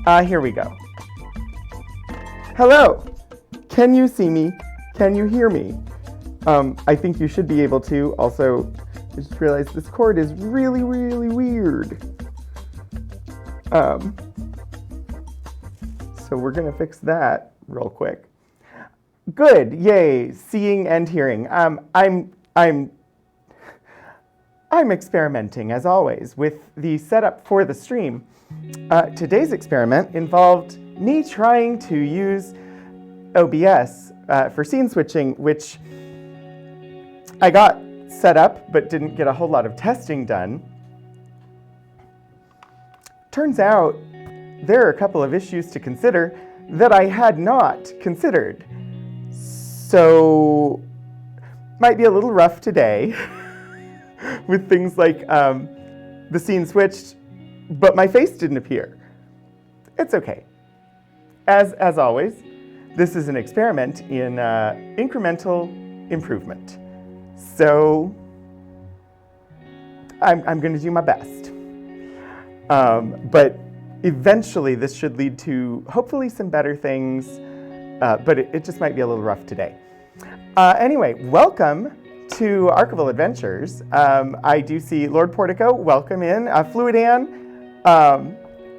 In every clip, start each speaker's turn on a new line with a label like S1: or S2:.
S1: Here we go. Hello. Can you see me? Can you hear me? I think you should be able to. Also, I just realized this cord is really, really weird. So we're gonna fix that real quick. Good, yay, seeing and hearing. I'm experimenting, as always, with the setup for the stream. Today's experiment involved me trying to use OBS for scene switching, which I got set up but didn't get a whole lot of testing done. Turns out there are a couple of issues to consider that I had not considered. So, might be a little rough today with things like the scene switched, but my face didn't appear. It's okay. As always, this is an experiment in incremental improvement. So, I'm going to do my best. But eventually this should lead to hopefully some better things, but it just might be a little rough today. Anyway, welcome to Archival Adventures. I do see Lord Portico, welcome in. Fluidan,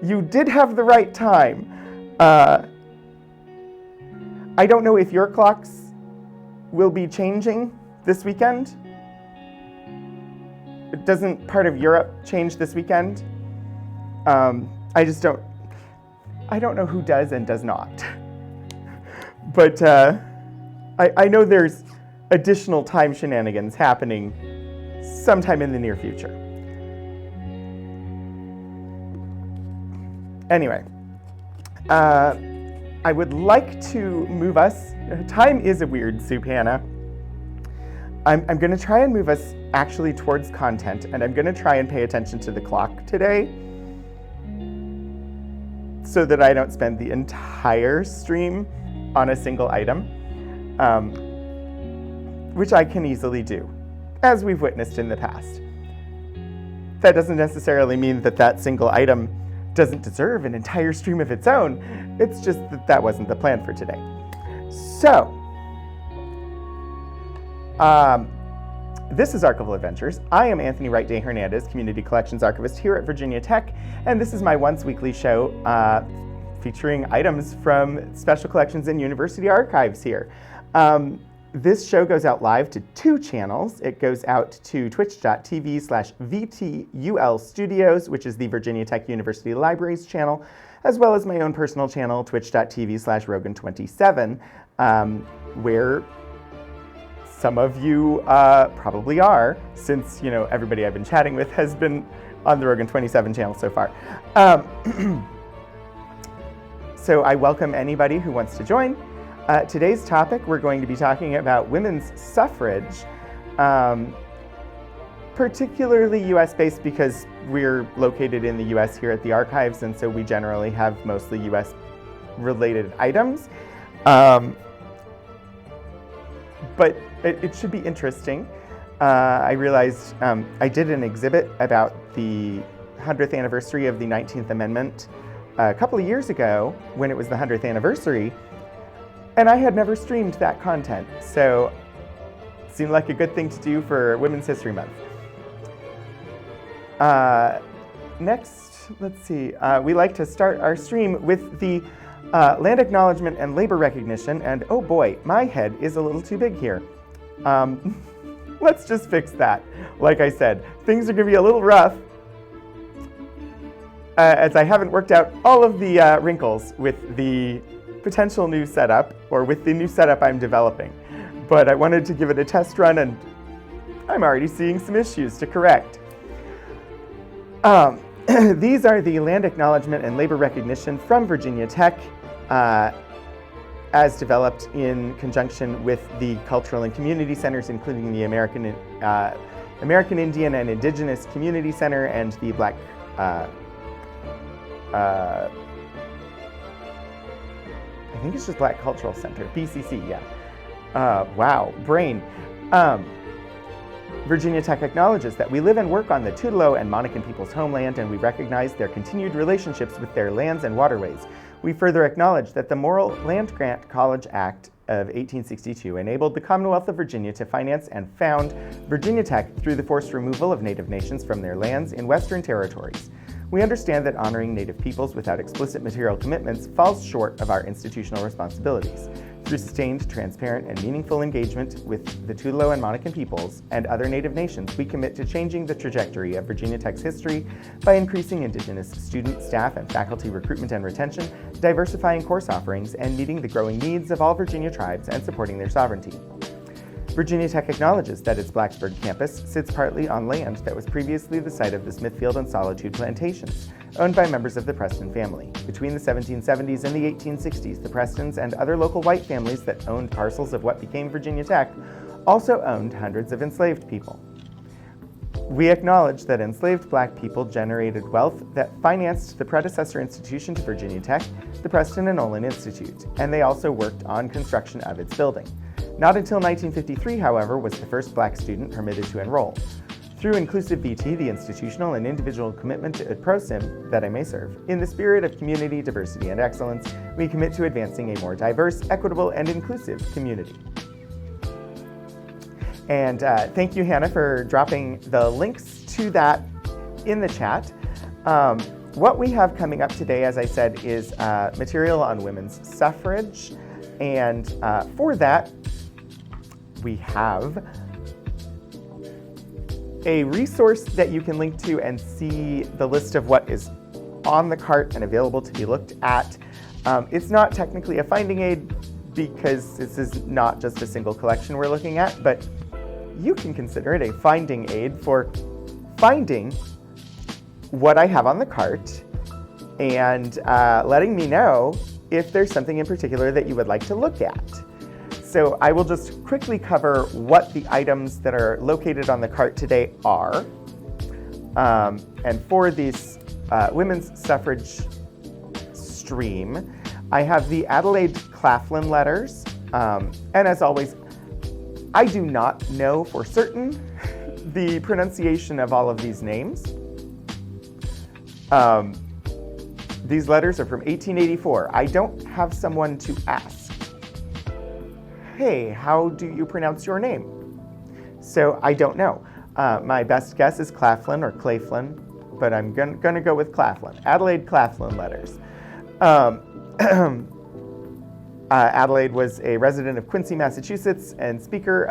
S1: you did have the right time. I don't know if your clocks will be changing this weekend. Doesn't part of Europe change this weekend? I don't know who does and does not. But I know there's additional time shenanigans happening sometime in the near future. Anyway, I would like to move us. Time is a weird soup, Hannah. I'm going to try and move us actually towards content, and I'm going to try and pay attention to the clock today so that I don't spend the entire stream on a single item, which I can easily do, as we've witnessed in the past. That doesn't necessarily mean that that single item doesn't deserve an entire stream of its own. It's just that that wasn't the plan for today. So, this is Archival Adventures. I am Anthony Wright Day Hernandez, Community Collections Archivist here at Virginia Tech, and this is my once weekly show featuring items from special collections and university archives here. This show goes out live to 2 channels. It goes out to twitch.tv/VTUL Studios, which is the Virginia Tech University Libraries channel, as well as my own personal channel, twitch.tv/Rogan27, where some of you probably are, since everybody I've been chatting with has been on the Rogan27 channel so far. So I welcome anybody who wants to join. Today's topic, we're going to be talking about women's suffrage, particularly US-based because we're located in the US here at the archives, and so we generally have mostly US-related items. But it should be interesting. I realized I did an exhibit about the 100th anniversary of the 19th Amendment a couple of years ago when it was the 100th anniversary, and I had never streamed that content, so it seemed like a good thing to do for Women's History Month. Next, let's see, we like to start our stream with the land acknowledgement and labor recognition, and oh boy, my head is a little too big here. Let's just fix that. Like I said, things are going to be a little rough as I haven't worked out all of the wrinkles with the potential new setup, or with the new setup I'm developing. But I wanted to give it a test run, and I'm already seeing some issues to correct. These are the land acknowledgement and labor recognition from Virginia Tech, as developed in conjunction with the cultural and community centers, including the American Indian and Indigenous Community Center and the Black I think it's just Black Cultural Center, BCC, yeah. Wow, brain. Virginia Tech acknowledges that we live and work on the Tutelo and Monacan people's homeland, and we recognize their continued relationships with their lands and waterways. We further acknowledge that the Morrill Land Grant College Act of 1862 enabled the Commonwealth of Virginia to finance and found Virginia Tech through the forced removal of Native nations from their lands in Western territories. We understand that honoring Native peoples without explicit material commitments falls short of our institutional responsibilities. Through sustained, transparent, and meaningful engagement with the Tutelo and Monacan peoples and other Native nations, we commit to changing the trajectory of Virginia Tech's history by increasing Indigenous student, staff, and faculty recruitment and retention, diversifying course offerings, and meeting the growing needs of all Virginia tribes and supporting their sovereignty. Virginia Tech acknowledges that its Blacksburg campus sits partly on land that was previously the site of the Smithfield and Solitude plantations, owned by members of the Preston family. Between the 1770s and the 1860s, the Prestons and other local white families that owned parcels of what became Virginia Tech also owned hundreds of enslaved people. We acknowledge that enslaved Black people generated wealth that financed the predecessor institution to Virginia Tech, the Preston and Olin Institute, and they also worked on construction of its building. Not until 1953, however, was the first Black student permitted to enroll. Through inclusive VT, the institutional and individual commitment to prosim that I may serve, in the spirit of community, diversity, and excellence, we commit to advancing a more diverse, equitable, and inclusive community. And thank you, Hannah, for dropping the links to that in the chat. What we have coming up today, as I said, is material on women's suffrage. And for that, we have a resource that you can link to and see the list of what is on the cart and available to be looked at. It's not technically a finding aid because this is not just a single collection we're looking at, but you can consider it a finding aid for finding what I have on the cart and letting me know if there's something in particular that you would like to look at. So I will just quickly cover what the items that are located on the cart today are. And for this women's suffrage stream, I have the Adelaide Claflin letters. And as always, I do not know for certain the pronunciation of all of these names. These letters are from 1884. I don't have someone to ask, hey, how do you pronounce your name? So I don't know. My best guess is Claflin or Claflin, but I'm gonna go with Claflin. Adelaide Claflin letters. Adelaide was a resident of Quincy, Massachusetts, and speaker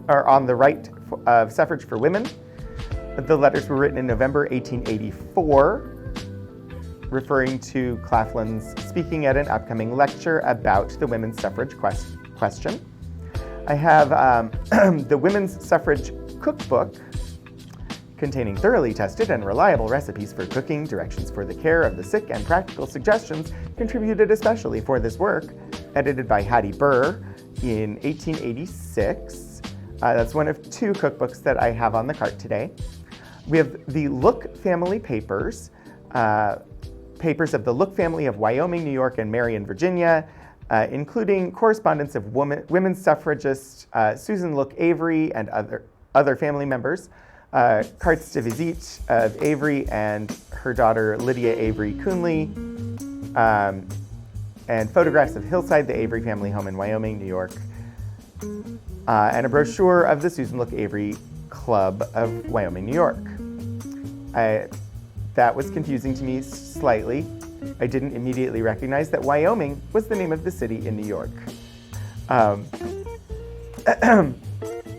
S1: on the right of suffrage for women. The letters were written in November 1884, referring to Claflin's speaking at an upcoming lecture about the women's suffrage question. I have the Women's Suffrage Cook Book, containing thoroughly tested and reliable recipes for cooking, directions for the care of the sick, and practical suggestions contributed especially for this work, edited by Hattie Burr in 1886. That's one of two cookbooks that I have on the cart today. We have the Look family papers, papers of the Look family of Wyoming, New York, and Marion, Virginia, including correspondence of women's suffragist Susan Look Avery and other family members, cartes de visite of Avery and her daughter Lydia Avery Coonley, and photographs of Hillside, the Avery family home in Wyoming, New York, and a brochure of the Susan Look Avery Club of Wyoming, New York. That was confusing to me slightly. I didn't immediately recognize that Wyoming was the name of the city in New York.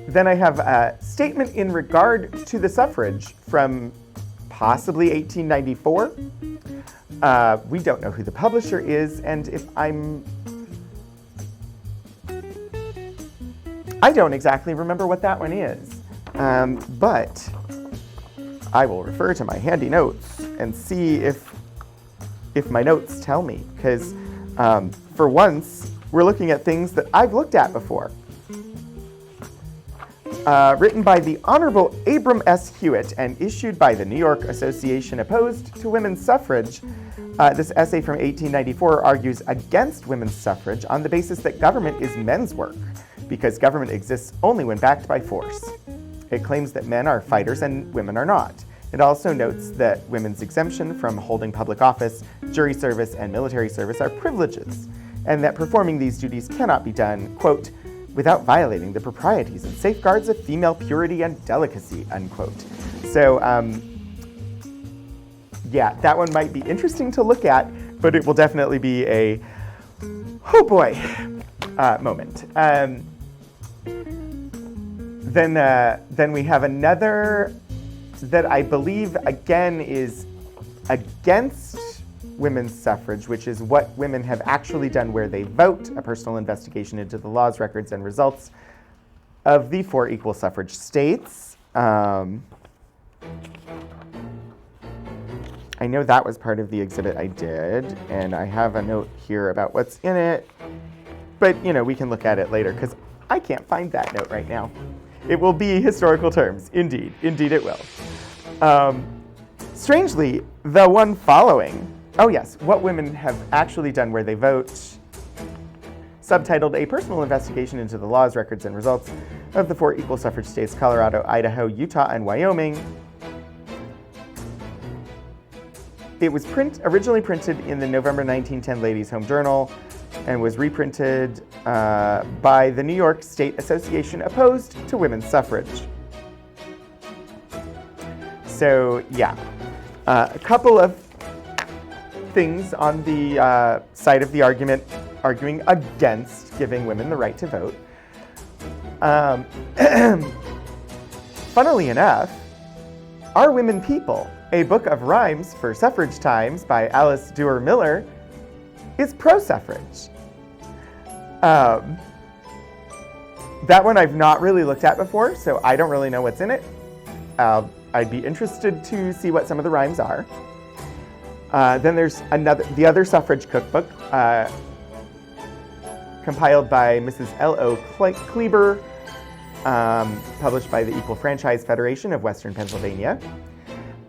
S1: Then I have a statement in regard to the suffrage from possibly 1894. We don't know who the publisher is, and I don't exactly remember what that one is, but I will refer to my handy notes and see if my notes tell me, because for once, we're looking at things that I've looked at before. Written by the Honorable Abram S. Hewitt and issued by the New York Association Opposed to Women's Suffrage, this essay from 1894 argues against women's suffrage on the basis that government is men's work, because government exists only when backed by force. It claims that men are fighters and women are not. It also notes that women's exemption from holding public office, jury service, and military service are privileges, and that performing these duties cannot be done, quote, without violating the proprieties and safeguards of female purity and delicacy, unquote. So, yeah, that one might be interesting to look at, but it will definitely be a, oh boy, moment. Then we have another that I believe, again, is against women's suffrage, which is what women have actually done where they vote, a personal investigation into the laws, records, and results of the 4 equal suffrage states. I know that was part of the exhibit I did, and I have a note here about what's in it, but we can look at it later because I can't find that note right now. It will be historical terms, indeed it will. Strangely, the one following, oh yes, what women have actually done where they vote, subtitled A Personal Investigation into the Laws, Records, and Results of the 4 equal suffrage states, Colorado, Idaho, Utah, and Wyoming. It was originally printed in the November 1910 Ladies' Home Journal and was reprinted by the New York State Association opposed to women's suffrage. So yeah, a couple of things on the side of the argument arguing against giving women the right to vote. Funnily enough, Are Women People, a book of rhymes for suffrage times by Alice Duer Miller, is pro-suffrage. That one I've not really looked at before, so I don't really know what's in it. I'd be interested to see what some of the rhymes are. Then there's the other Suffrage Cook Book, compiled by Mrs. L.O. Kleber, published by the Equal Franchise Federation of Western Pennsylvania.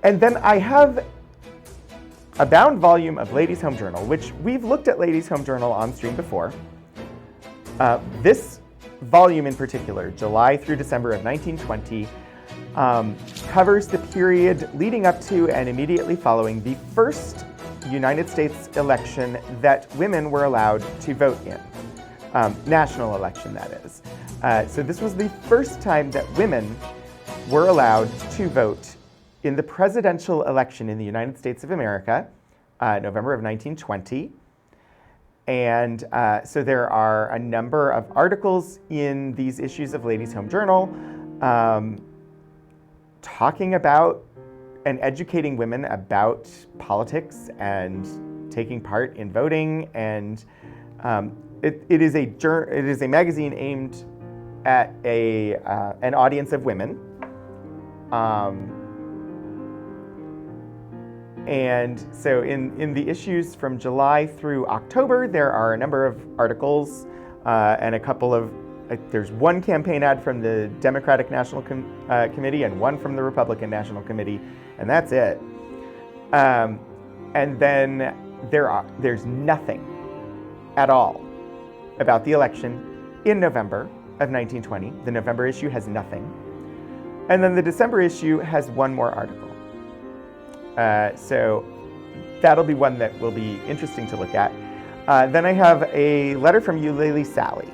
S1: And then I have a bound volume of Ladies' Home Journal, which we've looked at Ladies' Home Journal on stream before. This volume in particular, July through December of 1920, covers the period leading up to and immediately following the first United States election that women were allowed to vote in. National election, that is. So this was the first time that women were allowed to vote in the presidential election in the United States of America, November of 1920. And so there are a number of articles in these issues of Ladies' Home Journal talking about and educating women about politics and taking part in voting. And it is a magazine aimed at an audience of women. And so in the issues from July through October, there are a number of articles and a couple of, there's one campaign ad from the Democratic National Committee and one from the Republican National Committee, and that's it. And then there's nothing at all about the election in November of 1920. The November issue has nothing. And then the December issue has one more article. So that'll be one that will be interesting to look at. Then I have a letter from Eulalie Sally.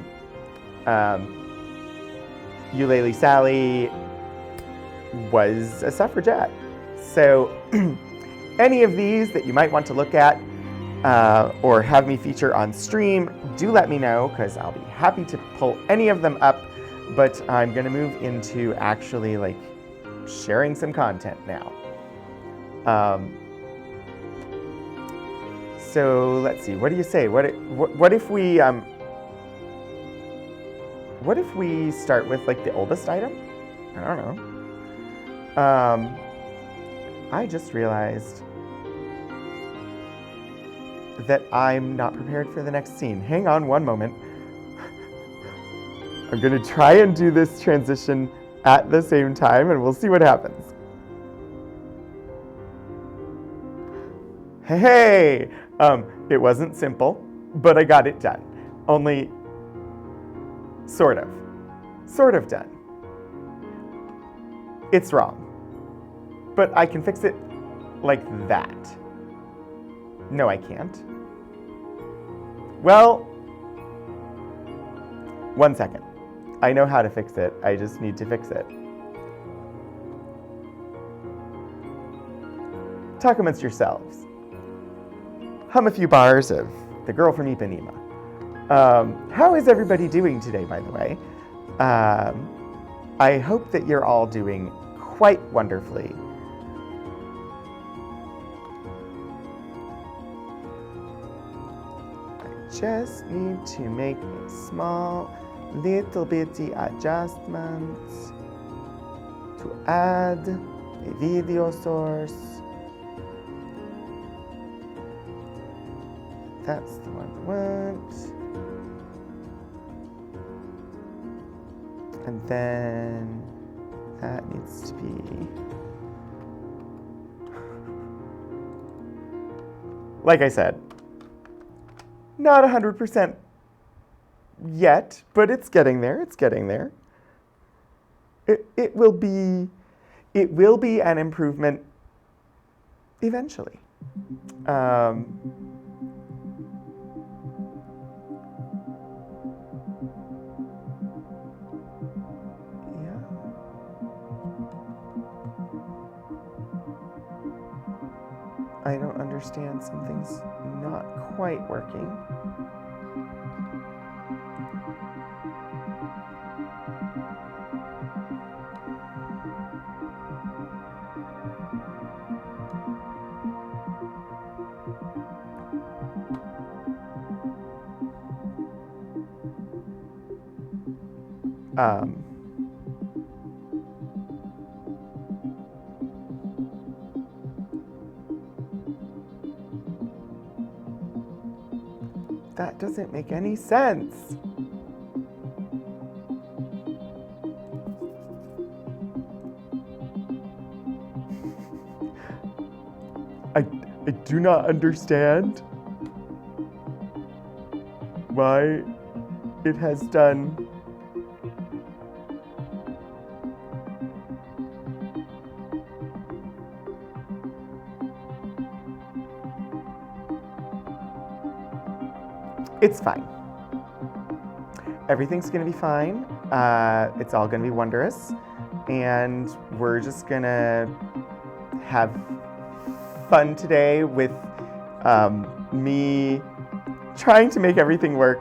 S1: Eulalie Sally was a suffragette. So any of these that you might want to look at or have me feature on stream, do let me know, because I'll be happy to pull any of them up. But I'm going to move into actually sharing some content now. So let's see. What do you say? What if we start with the oldest item? I don't know. I just realized that I'm not prepared for the next scene. Hang on one moment. I'm going to try and do this transition at the same time, and we'll see what happens. Hey! It wasn't simple, but I got it done. Only, sort of done. it's wrong. But I can fix it like that. No, I can't. Well, 1 second. I know how to fix it. I just need to fix it. Talk amongst yourselves. Hum a few bars of The Girl from Ipanema. How is everybody doing today, by the way? I hope that you're all doing quite wonderfully. I just need to make a small, little bitty adjustment to add a video source. That's the one I want. And then that needs to be, like I said, not 100% yet, but it's getting there. It's getting there. It will be an improvement eventually. I don't understand. Something's not quite working. That doesn't make any sense. I do not understand why it has done It's fine. Everything's gonna be fine. It's all gonna be wondrous. And we're just gonna have fun today with me trying to make everything work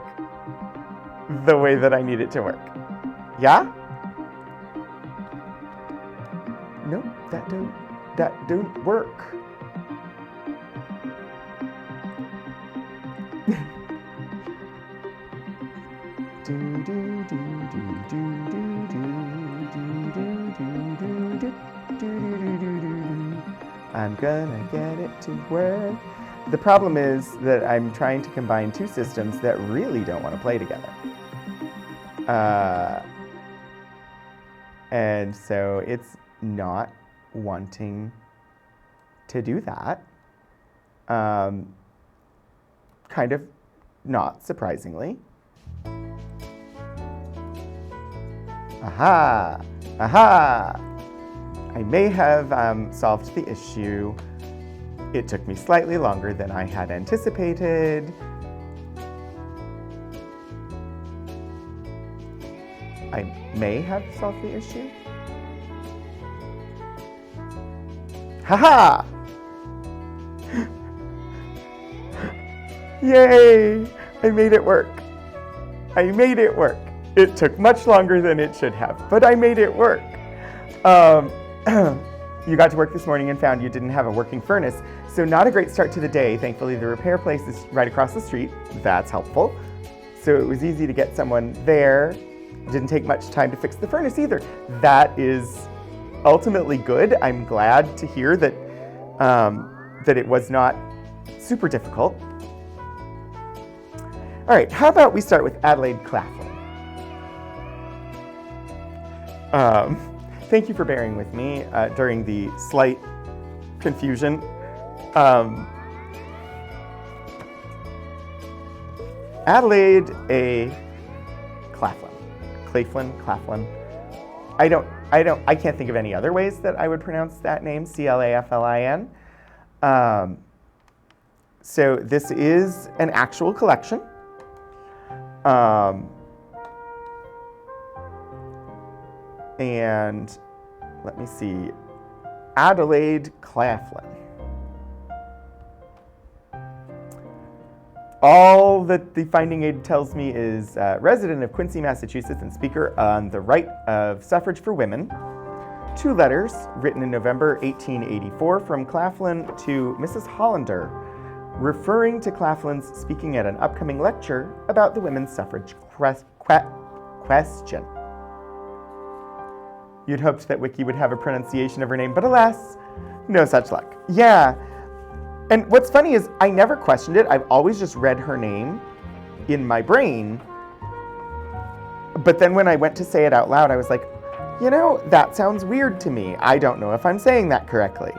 S1: the way that I need it to work. Yeah? No, that don't work. I'm gonna get it to work. The problem is that I'm trying to combine two systems that really don't want to play together. And so it's not wanting to do that. Kind of not surprisingly. Aha! Aha! I may have solved the issue. It took me slightly longer than I had anticipated. I may have solved the issue. Haha! Yay! I made it work. I made it work. It took much longer than it should have, but I made it work. You got to work this morning and found you didn't have a working furnace, so not a great start to the day. Thankfully, the repair place is right across the street. That's helpful. So it was easy to get someone there. It didn't take much time to fix the furnace either. That is ultimately good. I'm glad to hear that, that it was not super difficult. All right, how about we start with Adelaide Claflin? Thank you for bearing with me during the slight confusion. Adelaide A. Claflin. Claflin. I don't I can't think of any other ways that I would pronounce that name, Claflin. So this is an actual collection. And let me see, Adelaide Claflin. All that the finding aid tells me is resident of Quincy, Massachusetts, and speaker on the right of suffrage for women. 2 letters written in November 1884 from Claflin to Mrs. Hollander, referring to Claflin's speaking at an upcoming lecture about the women's suffrage question. You'd hoped that Wiki would have a pronunciation of her name, but alas, no such luck. Yeah. And what's funny is I never questioned it. I've always just read her name in my brain. But then when I went to say it out loud, I was like, you know, that sounds weird to me. I don't know if I'm saying that correctly.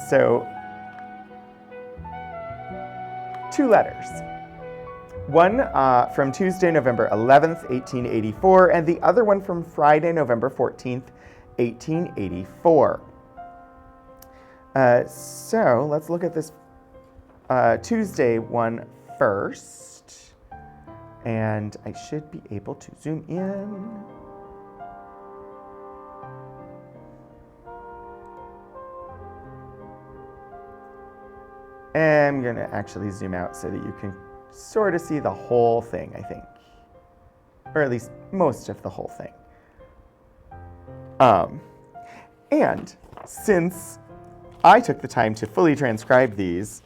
S1: So 2 letters. One from Tuesday, November 11th, 1884, and the other one from Friday, November 14th, 1884. So let's look at this Tuesday one first, and I should be able to zoom in. I'm going to actually zoom out so that you can sort of see the whole thing, I think, or at least most of the whole thing. And since I took the time to fully transcribe these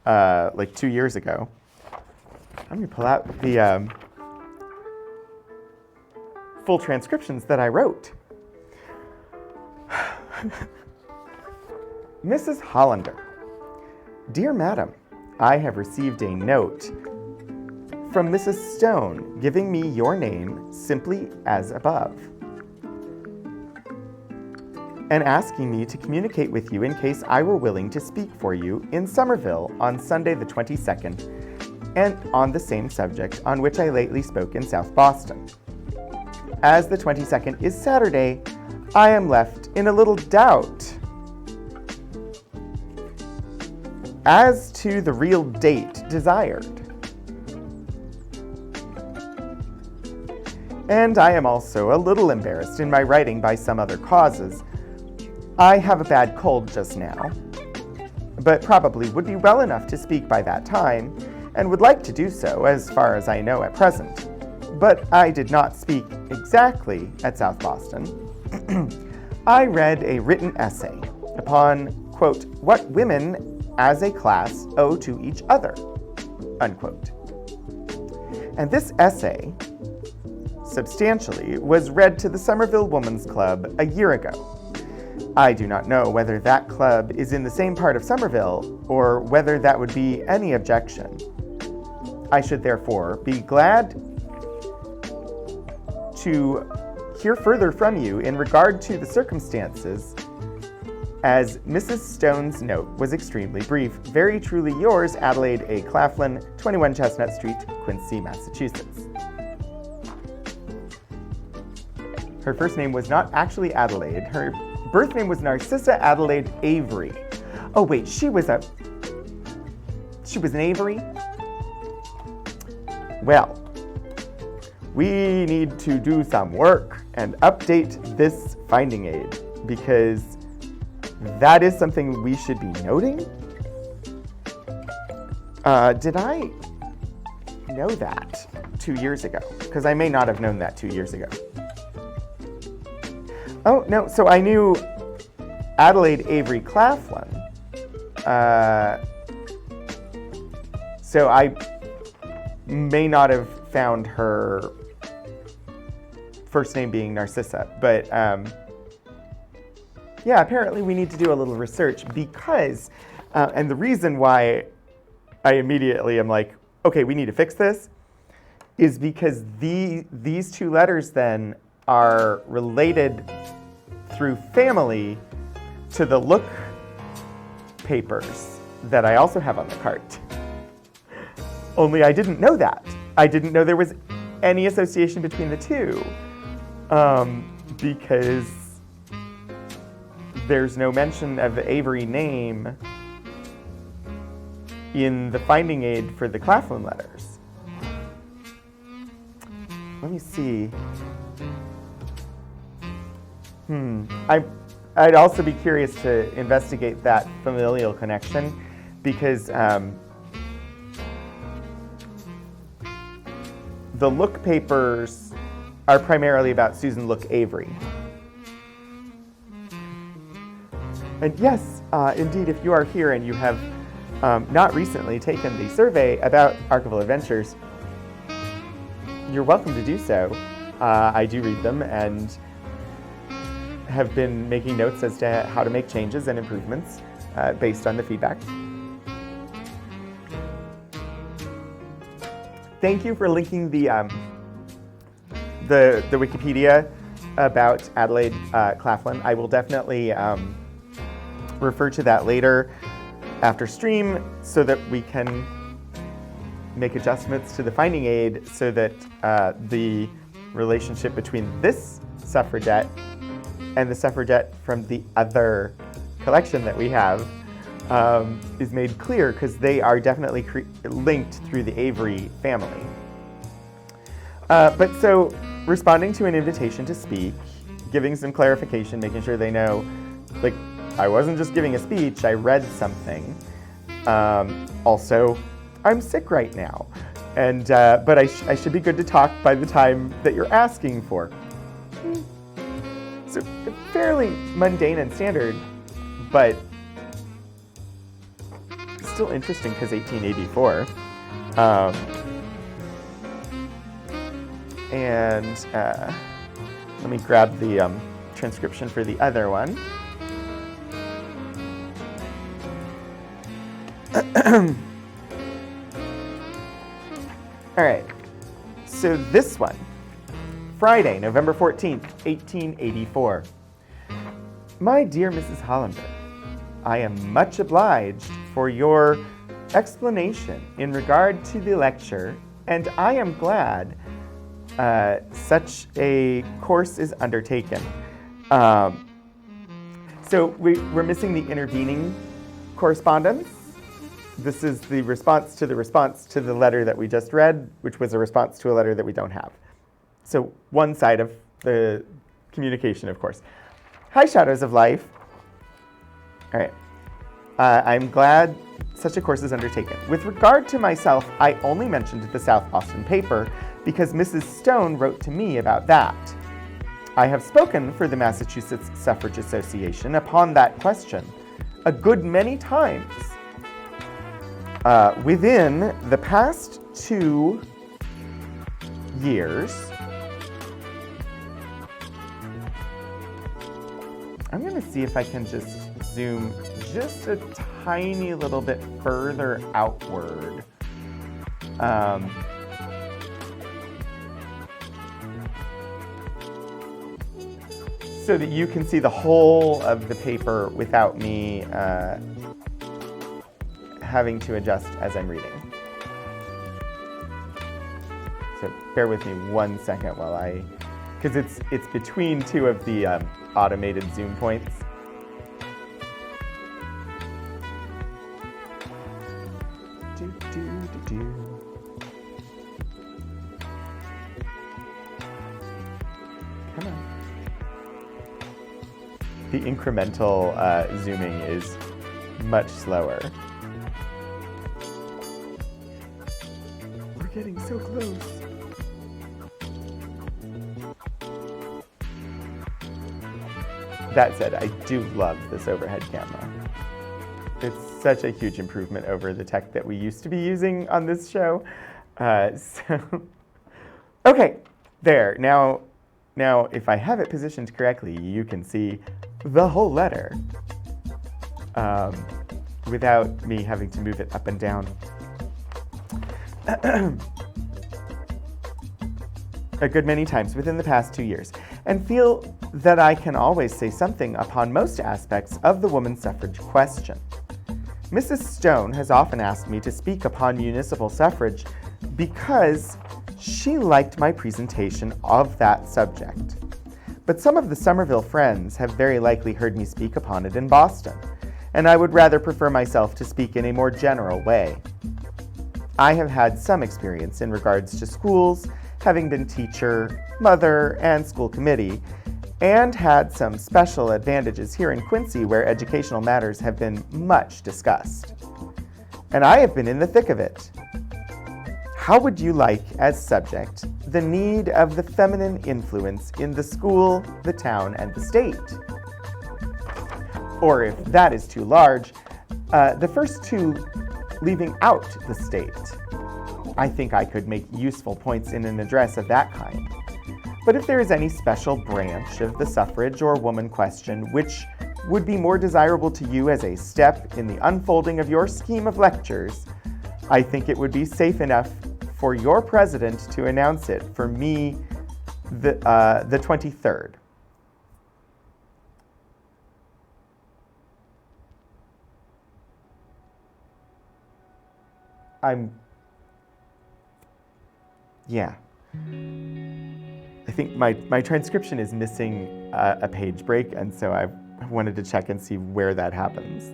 S1: like 2 years ago, I'm going to pull out the full transcriptions that I wrote. Mrs. Hollander. Dear Madam, I have received a note from Mrs. Stone giving me your name simply as above, and asking me to communicate with you in case I were willing to speak for you in Somerville on Sunday the 22nd, and on the same subject on which I lately spoke in South Boston. As the 22nd is Saturday, I am left in a little doubt as to the real date desired. And I am also a little embarrassed in my writing by some other causes. I have a bad cold just now, but probably would be well enough to speak by that time, and would like to do so as far as I know at present. But I did not speak exactly at South Boston. I read a written essay upon, quote, what women as a class owe to each other, unquote. And this essay, substantially, was read to the Somerville Women's Club a year ago. I do not know whether that club is in the same part of Somerville, or whether that would be any objection. I should therefore be glad to hear further from you in regard to the circumstances, as Mrs. Stone's note was extremely brief. Very truly yours, Adelaide A. Claflin, 21 Chestnut Street, Quincy, Massachusetts. Her first name was not actually Adelaide. Her birth name was Narcissa Adelaide Avery. Oh wait, she was an Avery? Well, we need to do some work and update this finding aid, because that is something we should be noting. Did I know that 2 years ago? Because I may not have known that 2 years ago. Oh, no, so I knew Adelaide Avery Claflin. So I may not have found her first name being Narcissa, but yeah, apparently we need to do a little research because, and the reason why I immediately am like, okay, we need to fix this, is because these 2 letters then are related through family to the Look papers that I also have on the cart. Only I didn't know that. I didn't know there was any association between the 2. because there's no mention of the Avery name in the finding aid for the Claflin letters. Let me see. I'd also be curious to investigate that familial connection, because the Look papers are primarily about Susan Look Avery. And yes, indeed, if you are here and you have not recently taken the survey about Archival Adventures, you're welcome to do so. I do read them and have been making notes as to how to make changes and improvements based on the feedback. Thank you for linking the Wikipedia about Adelaide Claflin. I will definitely refer to that later after stream so that we can make adjustments to the finding aid so that the relationship between this suffragette and the suffragette from the other collection that we have is made clear, because they are definitely linked through the Avery family. But so, responding to an invitation to speak, giving some clarification, making sure they know, like, I wasn't just giving a speech, I read something. Also, I'm sick right now, and but I should be good to talk by the time that you're asking for. So fairly mundane and standard, but still interesting because 1884. And let me grab the transcription for the other one. All right, so this one, Friday, November 14th, 1884. My dear Mrs. Hollander, I am much obliged for your explanation in regard to the lecture, and I am glad such a course is undertaken. So we're missing the intervening correspondence. This is the response to the letter that we just read, which was a response to a letter that we don't have. So one side of the communication, of course. Hi, Shadows of Life. All right. I'm glad such a course is undertaken. With regard to myself, I only mentioned the South Boston paper because Mrs. Stone wrote to me about that. I have spoken for the Massachusetts Suffrage Association upon that question a good many times. Within the past 2 years, I'm going to see if I can just zoom just a tiny little bit further outward. So that you can see the whole of the paper without me having to adjust as I'm reading. So bear with me 1 second while because it's between 2 of the automated zoom points. Come on. The incremental zooming is much slower. We're getting so close. That said, I do love this overhead camera. It's such a huge improvement over the tech that we used to be using on this show. Okay, there. Now, if I have it positioned correctly, you can see the whole letter without me having to move it up and down. A good many times within the past 2 years, and feel that I can always say something upon most aspects of the woman suffrage question. Mrs. Stone has often asked me to speak upon municipal suffrage because she liked my presentation of that subject. but some of the Somerville friends have very likely heard me speak upon it in Boston, and I would rather prefer myself to speak in a more general way. I have had some experience in regards to schools, having been teacher, mother, and school committee, and had some special advantages here in Quincy where educational matters have been much discussed. And I have been in the thick of it. How would you like as subject the need of the feminine influence in the school, the town, and the state? Or if that is too large, the first two leaving out the state. I think I could make useful points in an address of that kind. But if there is any special branch of the suffrage or woman question which would be more desirable to you as a step in the unfolding of your scheme of lectures, I think it would be safe enough for your president to announce it for me the 23rd. Yeah. I think my transcription is missing a page break, and so I wanted to check and see where that happens.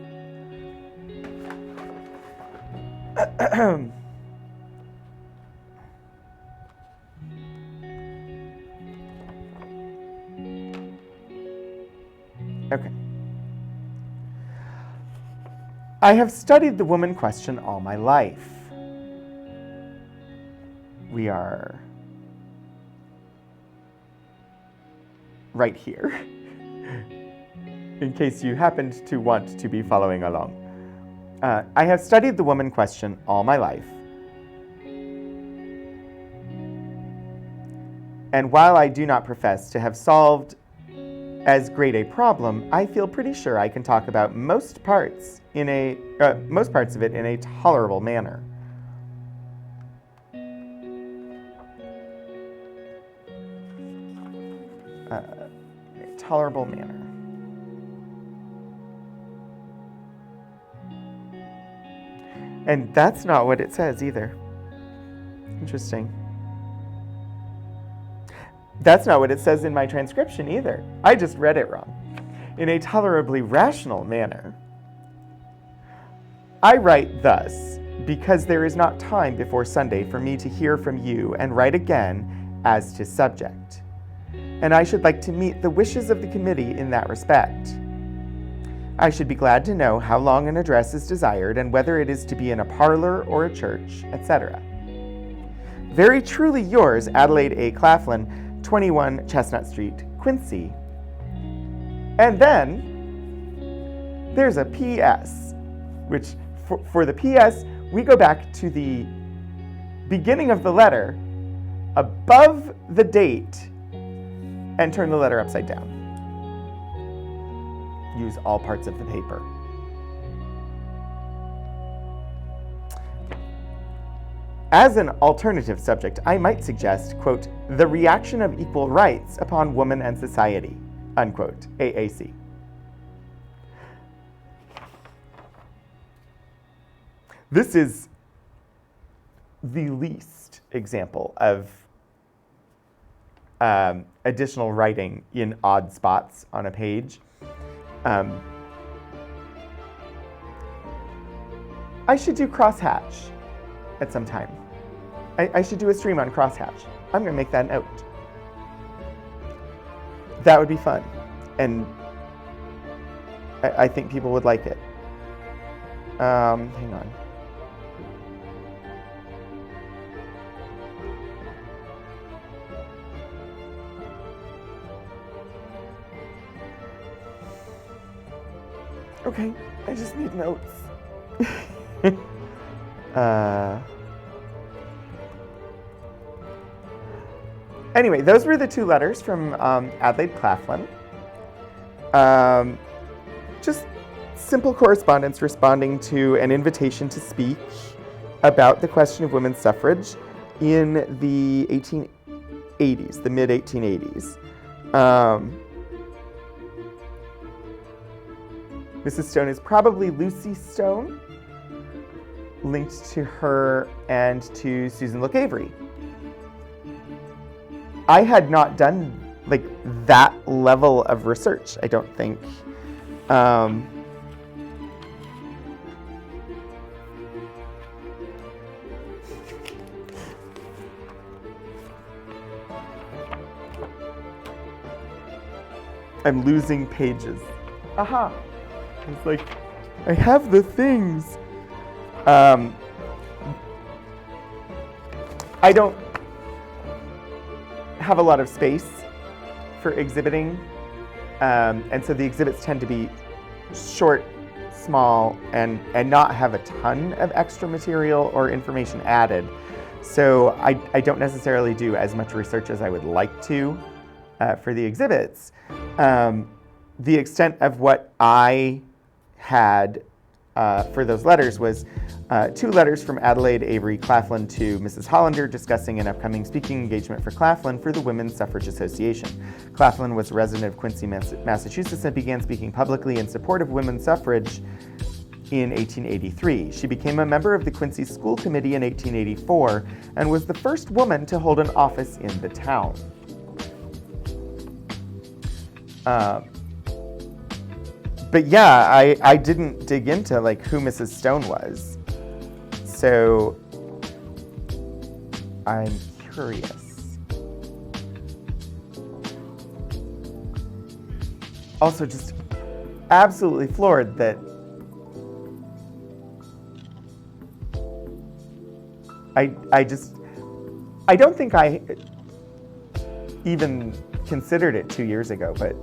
S1: Okay. I have studied the woman question all my life. We are right here, in case you happened to want to be following along. I have studied the woman question all my life. And while I do not profess to have solved as great a problem, I feel pretty sure I can talk about most parts of it in a tolerable manner. Tolerable manner. And that's not what it says either. Interesting. That's not what it says in my transcription either. I just read it wrong. In a tolerably rational manner. I write thus because there is not time before Sunday for me to hear from you and write again as to subject. And I should like to meet the wishes of the committee in that respect. I should be glad to know how long an address is desired and whether it is to be in a parlor or a church, etc. Very truly yours, Adelaide A. Claflin, 21 Chestnut Street, Quincy. And then there's a P.S., which for the P.S., we go back to the beginning of the letter, above the date, and turn the letter upside down. Use all parts of the paper. As an alternative subject, I might suggest, quote, the reaction of equal rights upon woman and society, unquote, AAC. This is the least example of additional writing in odd spots on a page. I should do crosshatch at some time. I should do a stream on crosshatch. I'm going to make that note. That would be fun. And I think people would like it. Hang on. Okay, I just need notes. Anyway, those were the two letters from Adelaide Claflin. Just simple correspondence responding to an invitation to speak about the question of women's suffrage in the 1880s, the mid-1880s. Mrs. Stone is probably Lucy Stone, linked to her and to Susan Look Avery. I had not done like that level of research, I don't think. I'm losing pages. Aha! It's like, I have the things. I don't have a lot of space for exhibiting, and so the exhibits tend to be short, small, and not have a ton of extra material or information added. So I don't necessarily do as much research as I would like to for the exhibits. The extent of what I had for those letters was 2 letters from Adelaide Avery Claflin to Mrs. Hollander discussing an upcoming speaking engagement for Claflin for the Women's Suffrage Association. Claflin was a resident of Quincy, Massachusetts, and began speaking publicly in support of women's suffrage in 1883. She became a member of the Quincy School Committee in 1884 and was the first woman to hold an office in the town. But yeah, I didn't dig into like who Mrs. Stone was. So I'm curious. Also just absolutely floored that I don't think I even considered it 2 years ago, but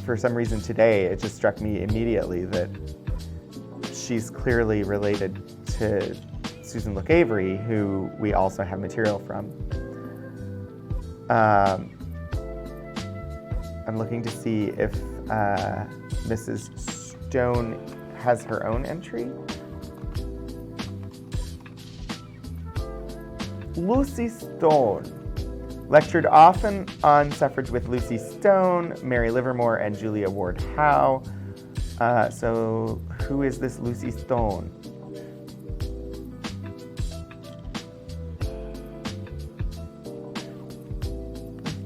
S1: for some reason today, it just struck me immediately that she's clearly related to Susan Look Avery, who we also have material from. I'm looking to see if Mrs. Stone has her own entry. Lucy Stone. Lectured often on suffrage with Lucy Stone, Mary Livermore, and Julia Ward Howe. So who is this Lucy Stone?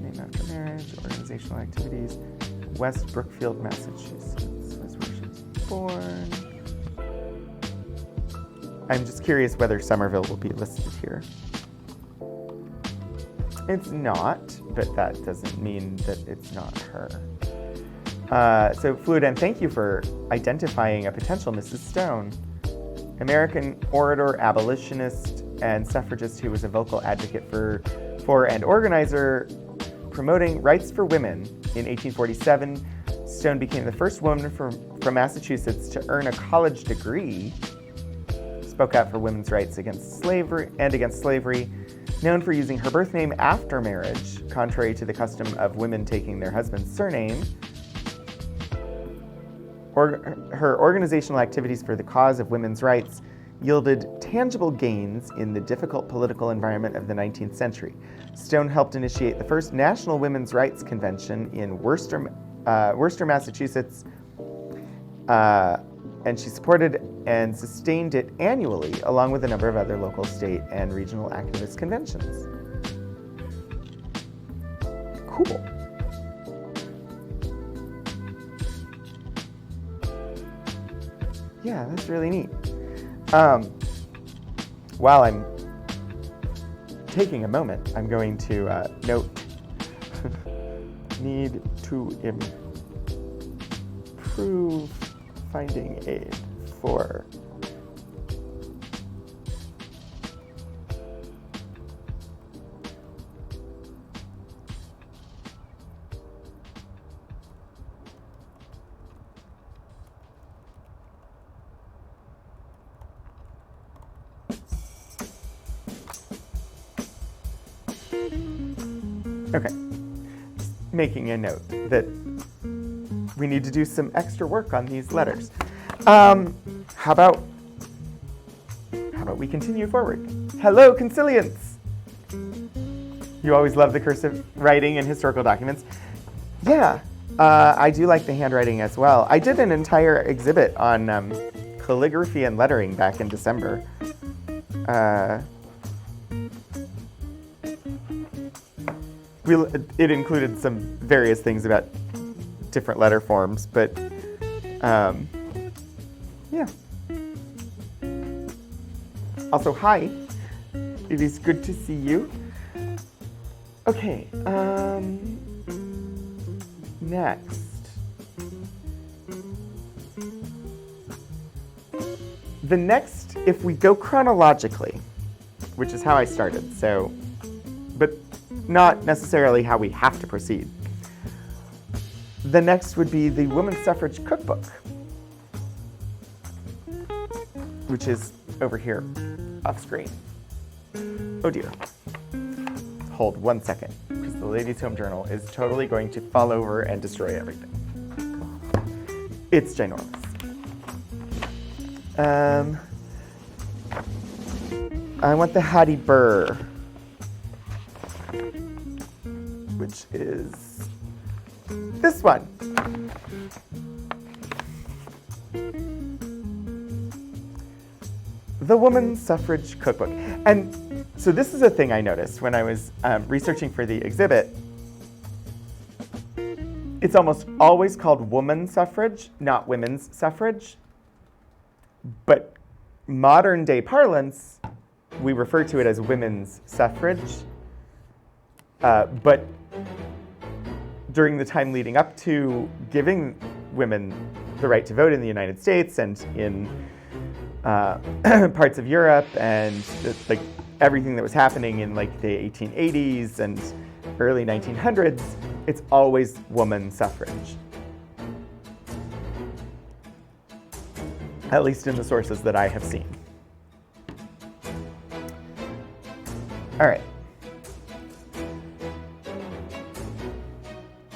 S1: Name after marriage, organizational activities, West Brookfield, Massachusetts was where she was born. I'm just curious whether Somerville will be listed here. It's not, but that doesn't mean that it's not her. So Fluid M, thank you for identifying a potential Mrs. Stone. American orator, abolitionist, and suffragist who was a vocal advocate for and organizer promoting rights for women. In 1847, Stone became the first woman from Massachusetts to earn a college degree, spoke out for women's rights against slavery, known for using her birth name after marriage, contrary to the custom of women taking their husband's surname. Her organizational activities for the cause of women's rights yielded tangible gains in the difficult political environment of the 19th century. Stone helped initiate the first National Women's Rights Convention in Worcester, Massachusetts, and she supported and sustained it annually, along with a number of other local, state, and regional activist conventions. Cool. Yeah, that's really neat. While I'm taking a moment, I'm going to note need to improve finding aid for Okay, making a note that we need to do some extra work on these letters. How about we continue forward? Hello, conciliants! You always love the cursive writing in historical documents. Yeah, I do like the handwriting as well. I did an entire exhibit on calligraphy and lettering back in December. it included some various things about different letter forms, but yeah. Also, hi. It is good to see you. Okay, next. The next, if we go chronologically, which is how I started, so, but not necessarily how we have to proceed. The next would be the Women's Suffrage Cook Book, which is over here off screen. Oh dear. Hold 1 second, because the Ladies' Home Journal is totally going to fall over and destroy everything. It's ginormous. I want the Hattie Burr, which is this one. The Women's Suffrage Cookbook. And so this is a thing I noticed when I was researching for the exhibit. It's almost always called woman suffrage, not women's suffrage. But modern day parlance, we refer to it as women's suffrage. But during the time leading up to giving women the right to vote in the United States and in parts of Europe, and like everything that was happening in like the 1880s and early 1900s, it's always woman suffrage. At least in the sources that I have seen. All right.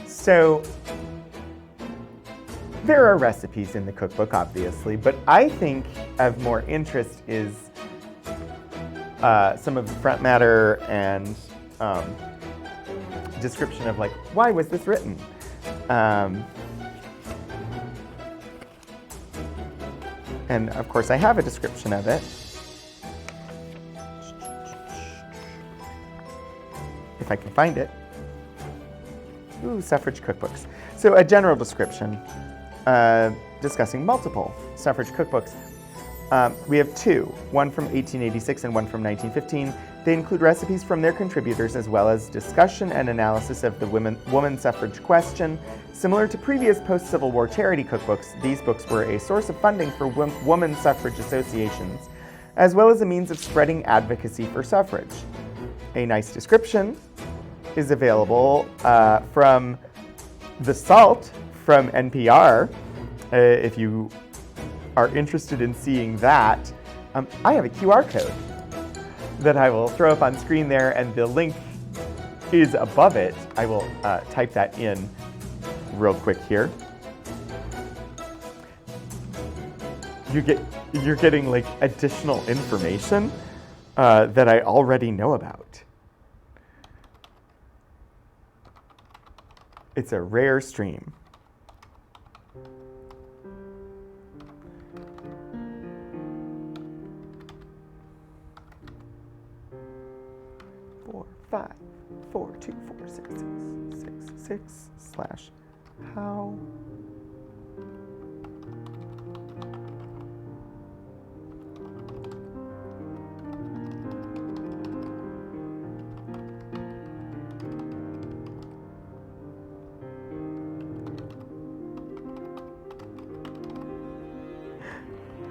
S1: So there are recipes in the cookbook, obviously, but I think of more interest is some of the front matter and description of like, why was this written? And of course I have a description of it. If I can find it. Ooh, suffrage cookbooks. So a general description discussing multiple suffrage cookbooks. We have two, one from 1886 and one from 1915. They include recipes from their contributors as well as discussion and analysis of the woman suffrage question. Similar to previous post-Civil War charity cookbooks, these books were a source of funding for woman suffrage associations, as well as a means of spreading advocacy for suffrage. A nice description is available from The Salt from NPR, if you are interested in seeing that. I have a QR code that I will throw up on screen there, and the link is above it. I will type that in real quick here. You're getting like additional information that I already know about. It's a rare stream. Four, 5, 4, 2, 4, 6, 6, 6, 6 slash how.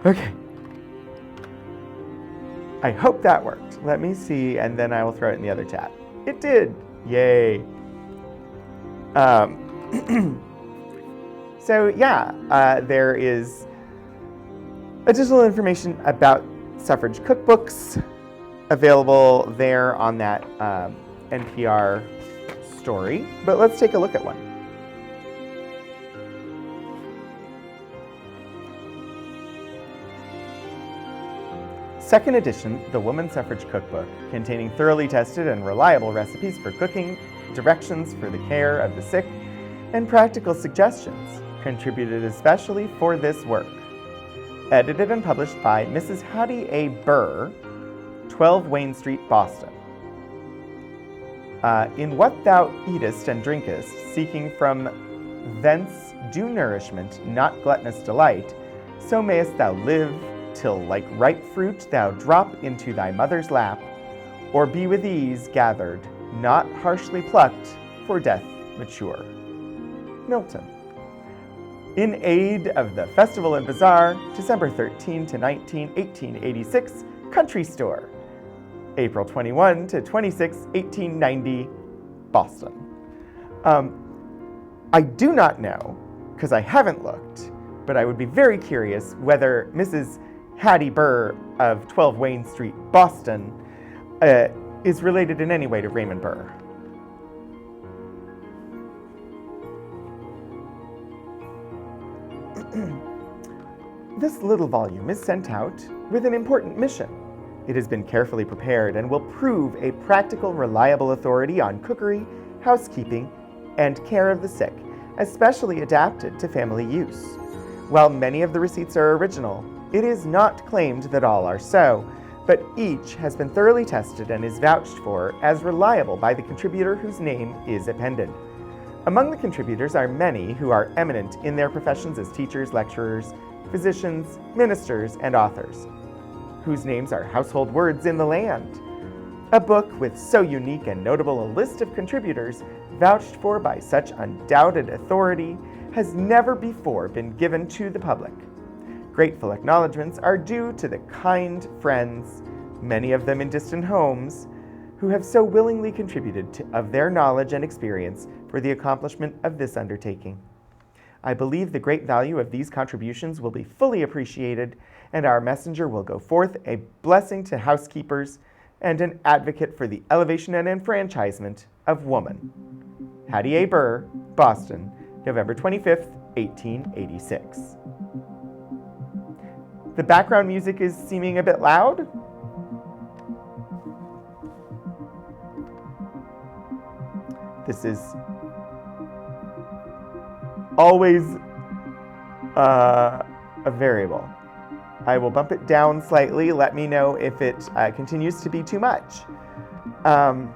S1: Okay. I hope that worked. Let me see, and then I will throw it in the other tab. It did. Yay. So yeah, there is additional information about suffrage cookbooks available there on that NPR story. But let's take a look at one. Second edition, the Women's Suffrage Cookbook, containing thoroughly tested and reliable recipes for cooking, directions for the care of the sick, and practical suggestions, contributed especially for this work. Edited and published by Mrs. Hattie A. Burr, 12 Wayne Street, Boston. In what thou eatest and drinkest, seeking from thence due nourishment, not gluttonous delight, so mayest thou live, till like ripe fruit thou drop into thy mother's lap, or be with ease gathered, not harshly plucked, for death mature. Milton. In aid of the Festival and Bazaar, December 13 to 19, 1886, Country Store. April 21 to 26, 1890, Boston. I do not know, because I haven't looked, but I would be very curious whether Mrs. Hattie Burr of 12 Wayne Street, Boston, is related in any way to Raymond Burr. This little volume is sent out with an important mission. It has been carefully prepared and will prove a practical, reliable authority on cookery, housekeeping, and care of the sick, especially adapted to family use. While many of the receipts are original, it is not claimed that all are so, but each has been thoroughly tested and is vouched for as reliable by the contributor whose name is appended. Among the contributors are many who are eminent in their professions as teachers, lecturers, physicians, ministers, and authors, whose names are household words in the land. A book with so unique and notable a list of contributors, vouched for by such undoubted authority, has never before been given to the public. Grateful acknowledgments are due to the kind friends, many of them in distant homes, who have so willingly contributed of their knowledge and experience for the accomplishment of this undertaking. I believe the great value of these contributions will be fully appreciated, and our messenger will go forth a blessing to housekeepers and an advocate for the elevation and enfranchisement of woman. Hattie A. Burr, Boston, November 25th, 1886. The background music is seeming a bit loud. This is always a variable. I will bump it down slightly. Let me know if it continues to be too much. And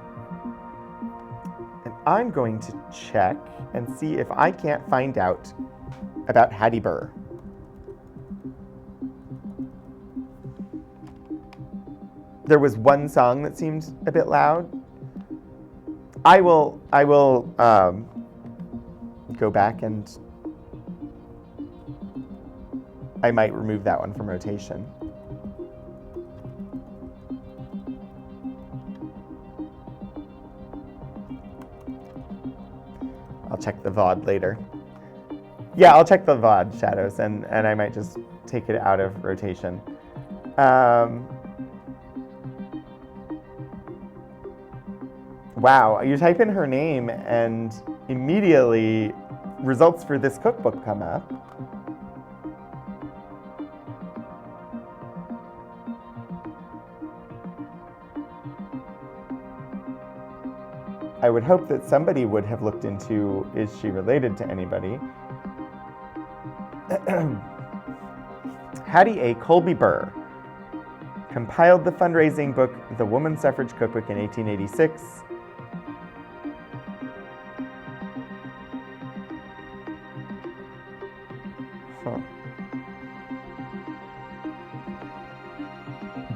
S1: I'm going to check and see if I can't find out about Hattie Burr. There was one song that seemed a bit loud. I will go back and I might remove that one from rotation. I'll check the VOD later. Yeah, I'll check the VOD, Shadows, and I might just take it out of rotation. Wow, you type in her name and immediately results for this cookbook come up. I would hope that somebody would have looked into, is she related to anybody? Hattie A. Colby Burr compiled the fundraising book, The Woman Suffrage Cook Book, in 1886.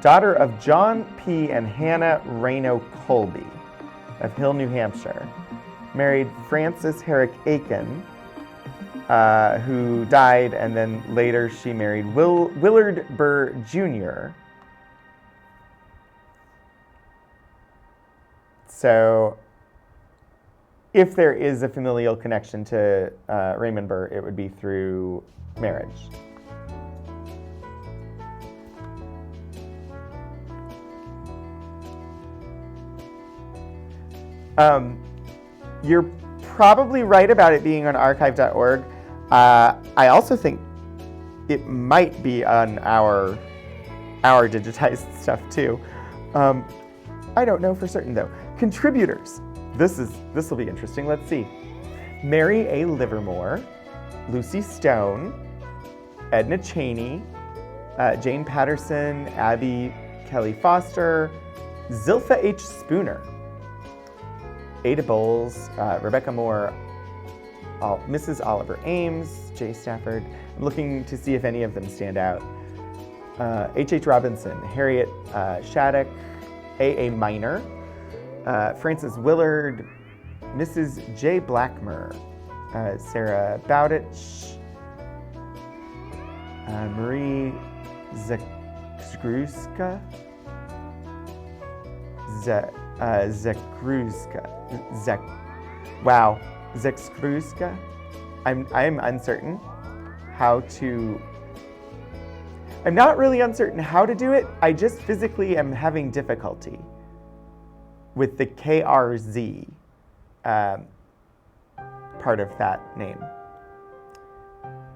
S1: Daughter of John P. and Hannah Rayno Colby of Hill, New Hampshire. Married Frances Herrick Aiken, who died, and then later she married Willard Burr Jr. So if there is a familial connection to Raymond Burr, it would be through marriage. You're probably right about it being on archive.org. I also think it might be on our digitized stuff too. I don't know for certain though. Contributors. This will be interesting. Let's see. Mary A. Livermore, Lucy Stone, Edna Cheney, Jane Patterson, Abby Kelly Foster, Zilpha H. Spooner, Ada Bowles, Rebecca Moore, Mrs. Oliver Ames, J. Stafford. I'm looking to see if any of them stand out. H.H. Robinson, Harriet Shattuck, A.A. Minor, Frances Willard, Mrs. J. Blackmer, Sarah Bowditch, Marie Zakruska, Zakruska. I'm uncertain how to. I'm not really uncertain how to do it. I just physically am having difficulty with the KRZ part of that name.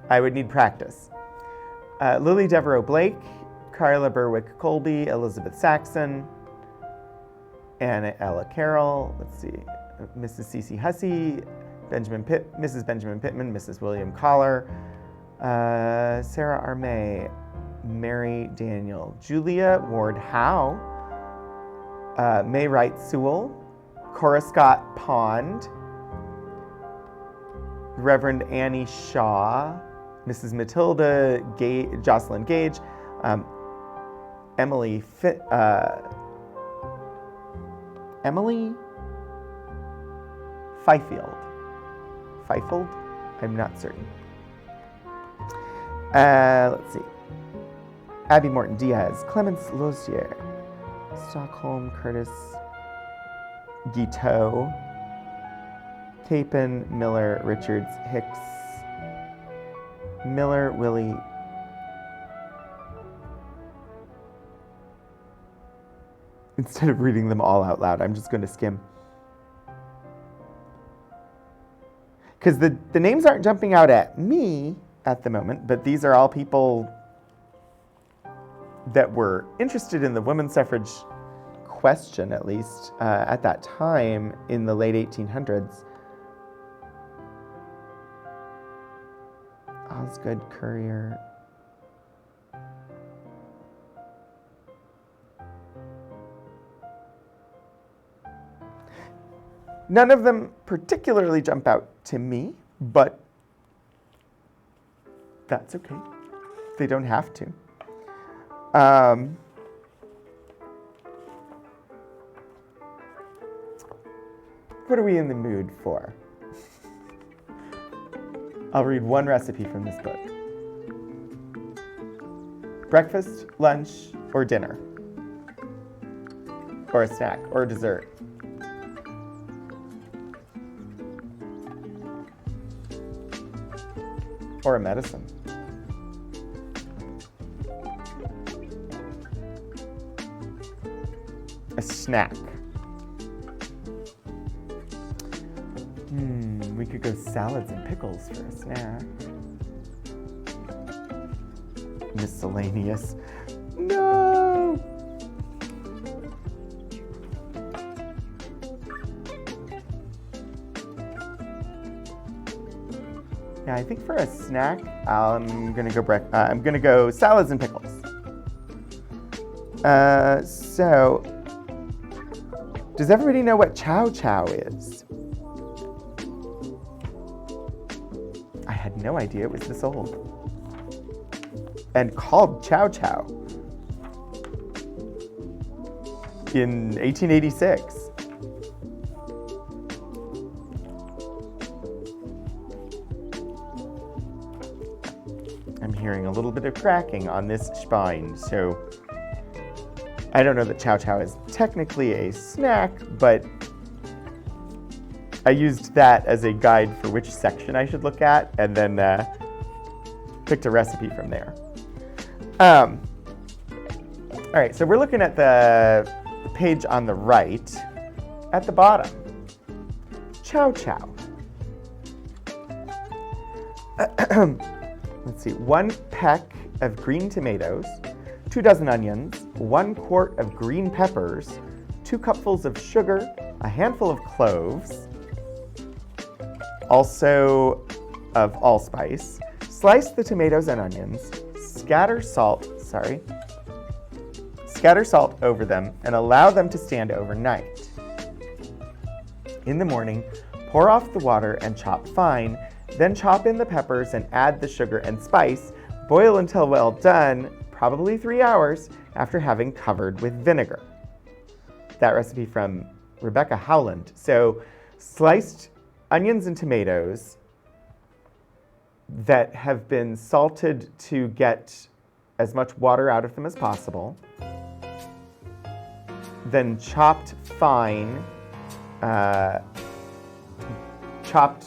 S1: I would need practice. Lily Devereaux Blake, Carla Berwick Colby, Elizabeth Saxon, Anna Ella Carroll, let's see, Mrs. Cece Hussey, Mrs. Benjamin Pittman, Mrs. William Collar, Sarah Armay, Mary Daniel, Julia Ward Howe, May Wright Sewell, Cora Scott Pond, Reverend Annie Shaw, Mrs. Matilda Jocelyn Gage, Emily Fifield? I'm not certain. Let's see. Abby Morton Diaz, Clemence Lozier, Stockholm Curtis Guiteau, Capon Miller Richards Hicks, Miller Willie Instead of reading them all out loud, I'm just going to skim. Because the names aren't jumping out at me at the moment, but these are all people that were interested in the women's suffrage question, at least, at that time in the late 1800s. Osgood Courier. None of them particularly jump out to me, but that's okay. They don't have to. What are we in the mood for? I'll read one recipe from this book. Breakfast, lunch, or dinner, or a snack, or a dessert. Or a medicine. A snack. We could go salads and pickles for a snack. Miscellaneous. No! Yeah, I think for a snack, I'm gonna go salads and pickles. So, does everybody know what chow chow is? I had no idea it was this old. And called chow chow in 1886. I'm hearing a little bit of cracking on this spine, so I don't know that chow chow is technically a snack, but I used that as a guide for which section I should look at, and then picked a recipe from there. All right, so we're looking at the page on the right. At the bottom, chow chow. Let's see, 1 peck of green tomatoes, 2 dozen onions, 1 quart of green peppers, 2 cupfuls of sugar, a handful of cloves, also of allspice. Slice the tomatoes and onions, scatter salt over them, and allow them to stand overnight. In the morning, pour off the water and chop fine, then chop in the peppers and add the sugar and spice. Boil until well done, probably 3 hours, after having covered with vinegar. That recipe from Rebecca Howland. So sliced onions and tomatoes that have been salted to get as much water out of them as possible. Then chopped fine, chopped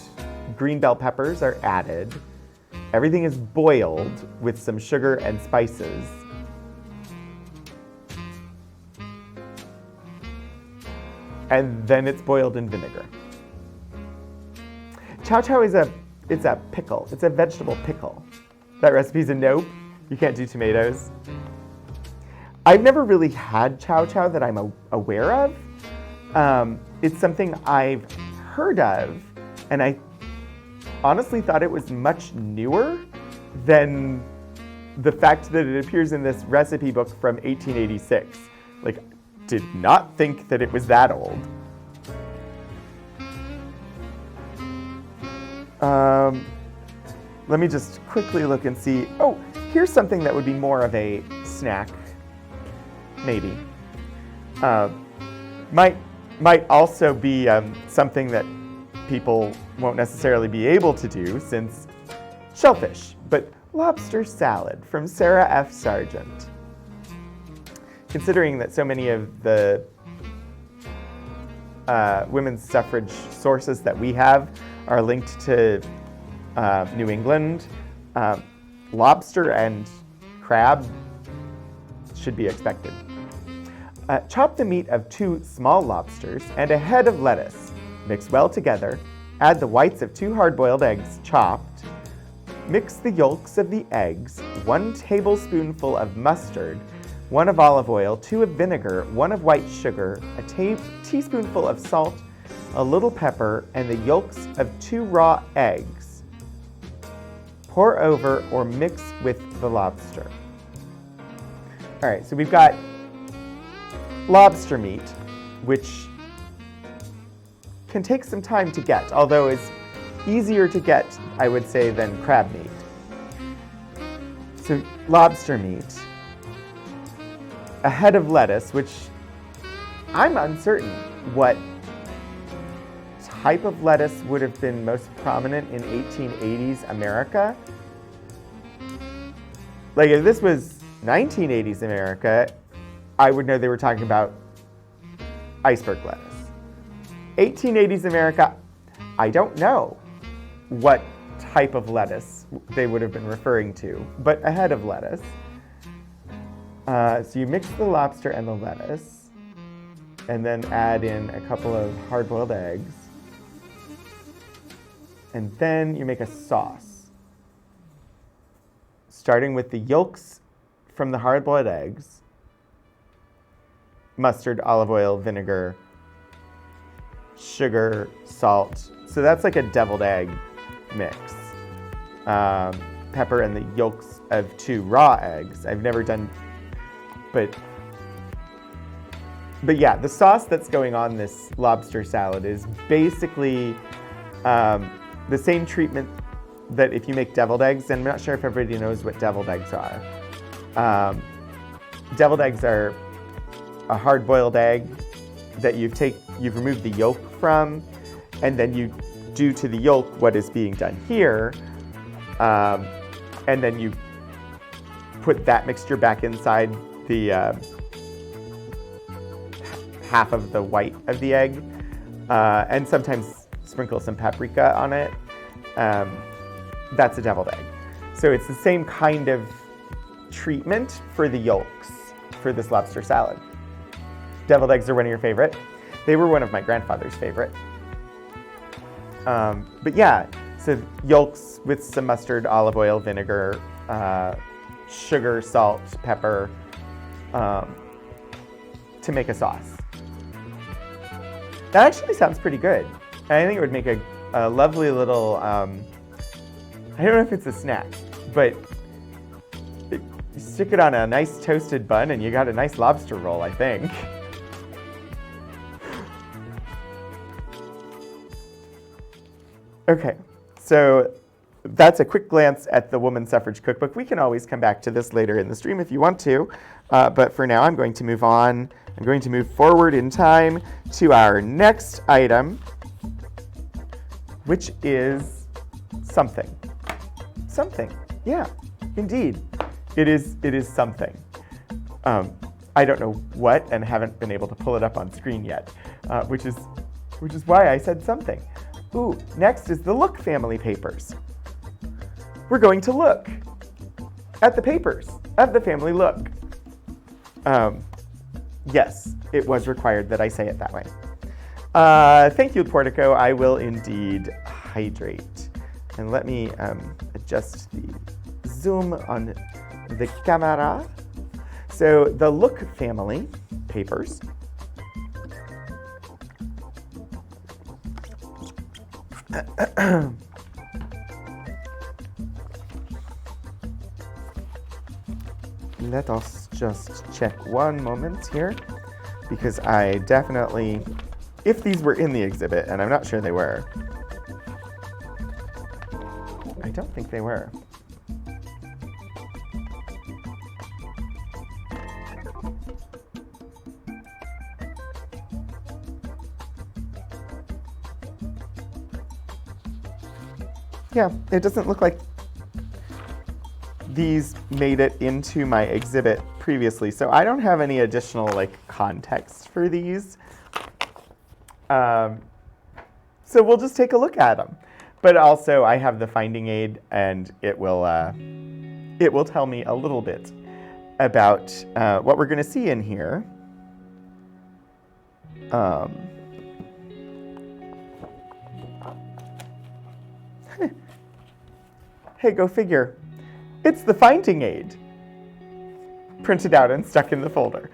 S1: green bell peppers are added. Everything is boiled with some sugar and spices. And then it's boiled in vinegar. Chow chow is a pickle. It's a vegetable pickle. That recipe's a nope. You can't do tomatoes. I've never really had chow chow that I'm aware of. It's something I've heard of, and I honestly thought it was much newer than the fact that it appears in this recipe book from 1886. Like, did not think that it was that old. Let me just quickly look and see. Oh, here's something that would be more of a snack, maybe. Might also be something that people won't necessarily be able to do, since shellfish, but lobster salad from Sarah F. Sargent. Considering that so many of the women's suffrage sources that we have are linked to New England, lobster and crab should be expected. Chop the meat of 2 small lobsters and a head of lettuce. Mix well together. Add the whites of 2 hard-boiled eggs chopped. Mix the yolks of the eggs, 1 tablespoonful of mustard, 1 of olive oil, 2 of vinegar, 1 of white sugar, a teaspoonful of salt, a little pepper, and the yolks of 2 raw eggs. Pour over or mix with the lobster. All right, so we've got lobster meat, which can take some time to get, although is easier to get, I would say, than crab meat. So lobster meat, a head of lettuce, which I'm uncertain what type of lettuce would have been most prominent in 1880s America. Like, if this was 1980s America, I would know they were talking about iceberg lettuce. 1880s America, I don't know what type of lettuce they would have been referring to, but a head of lettuce. So you mix the lobster and the lettuce, and then add in a couple of hard-boiled eggs. And then you make a sauce, starting with the yolks from the hard-boiled eggs, mustard, olive oil, vinegar, sugar, salt. So that's like a deviled egg mix. Pepper and the yolks of 2 raw eggs. I've never done, but yeah, the sauce that's going on this lobster salad is basically the same treatment that if you make deviled eggs, and I'm not sure if everybody knows what deviled eggs are. Deviled eggs are a hard-boiled egg that you've removed the yolk from, and then you do to the yolk what is being done here, and then you put that mixture back inside the half of the white of the egg, and sometimes sprinkle some paprika on it. That's a deviled egg. So it's the same kind of treatment for the yolks for this lobster salad. Deviled eggs are one of your favorite. They were one of my grandfather's favorite. But yeah, so yolks with some mustard, olive oil, vinegar, sugar, salt, pepper, to make a sauce. That actually sounds pretty good. I think it would make a lovely little, I don't know if it's a snack, but you stick it on a nice toasted bun and you got a nice lobster roll, I think. Okay, so that's a quick glance at the Women's Suffrage Cookbook. We can always come back to this later in the stream if you want to, but for now I'm going to move on. I'm going to move forward in time to our next item, which is something. Something, yeah, indeed. It is something. I don't know what and haven't been able to pull it up on screen yet, which is why I said something. Ooh, next is the Look family papers. We're going to look at the papers of the family Look. Yes, it was required that I say it that way. Thank you, Portico. I will indeed hydrate. And let me adjust the zoom on the camera. So the Look family papers. Let us just check one moment here, because I definitely, if these were in the exhibit, and I'm not sure they were, I don't think they were. Yeah, it doesn't look like these made it into my exhibit previously, so I don't have any additional context for these. So we'll just take a look at them. But also I have the finding aid, and it will tell me a little bit about what we're going to see in here. Hey, go figure. It's the finding aid, printed out and stuck in the folder.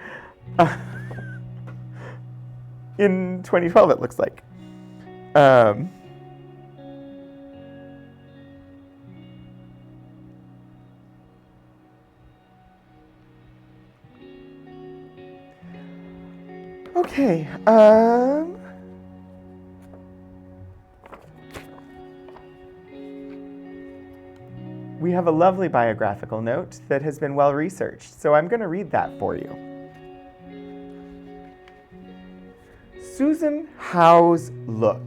S1: In 2012, it looks like. Okay. We have a lovely biographical note that has been well researched, so I'm going to read that for you. Susan Howes Look,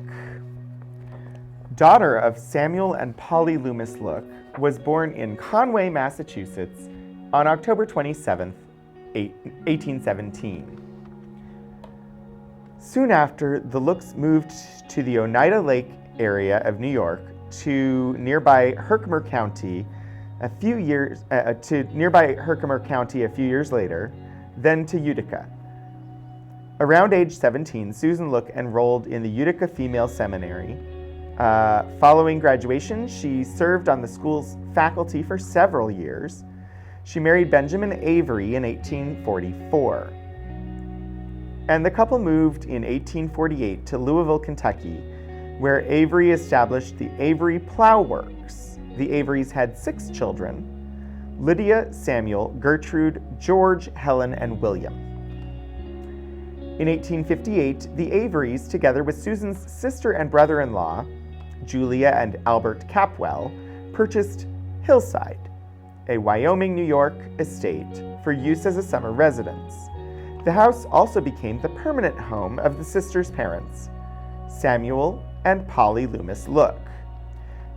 S1: daughter of Samuel and Polly Loomis Look, was born in Conway, Massachusetts on October 27, 1817. Soon after, the Looks moved to the Oneida Lake area of New York to nearby Herkimer County a few years later, then to Utica. Around age 17, Susan Look enrolled in the Utica Female Seminary. Following graduation, she served on the school's faculty for several years. She married Benjamin Avery in 1844. And the couple moved in 1848 to Louisville, Kentucky, where Avery established the Avery Plow Works. The Averys had 6 children: Lydia, Samuel, Gertrude, George, Helen, and William. In 1858, the Averys, together with Susan's sister and brother-in-law, Julia and Albert Capwell, purchased Hillside, a Wyoming, New York estate for use as a summer residence. The house also became the permanent home of the sisters' parents, Samuel and Polly Loomis Look,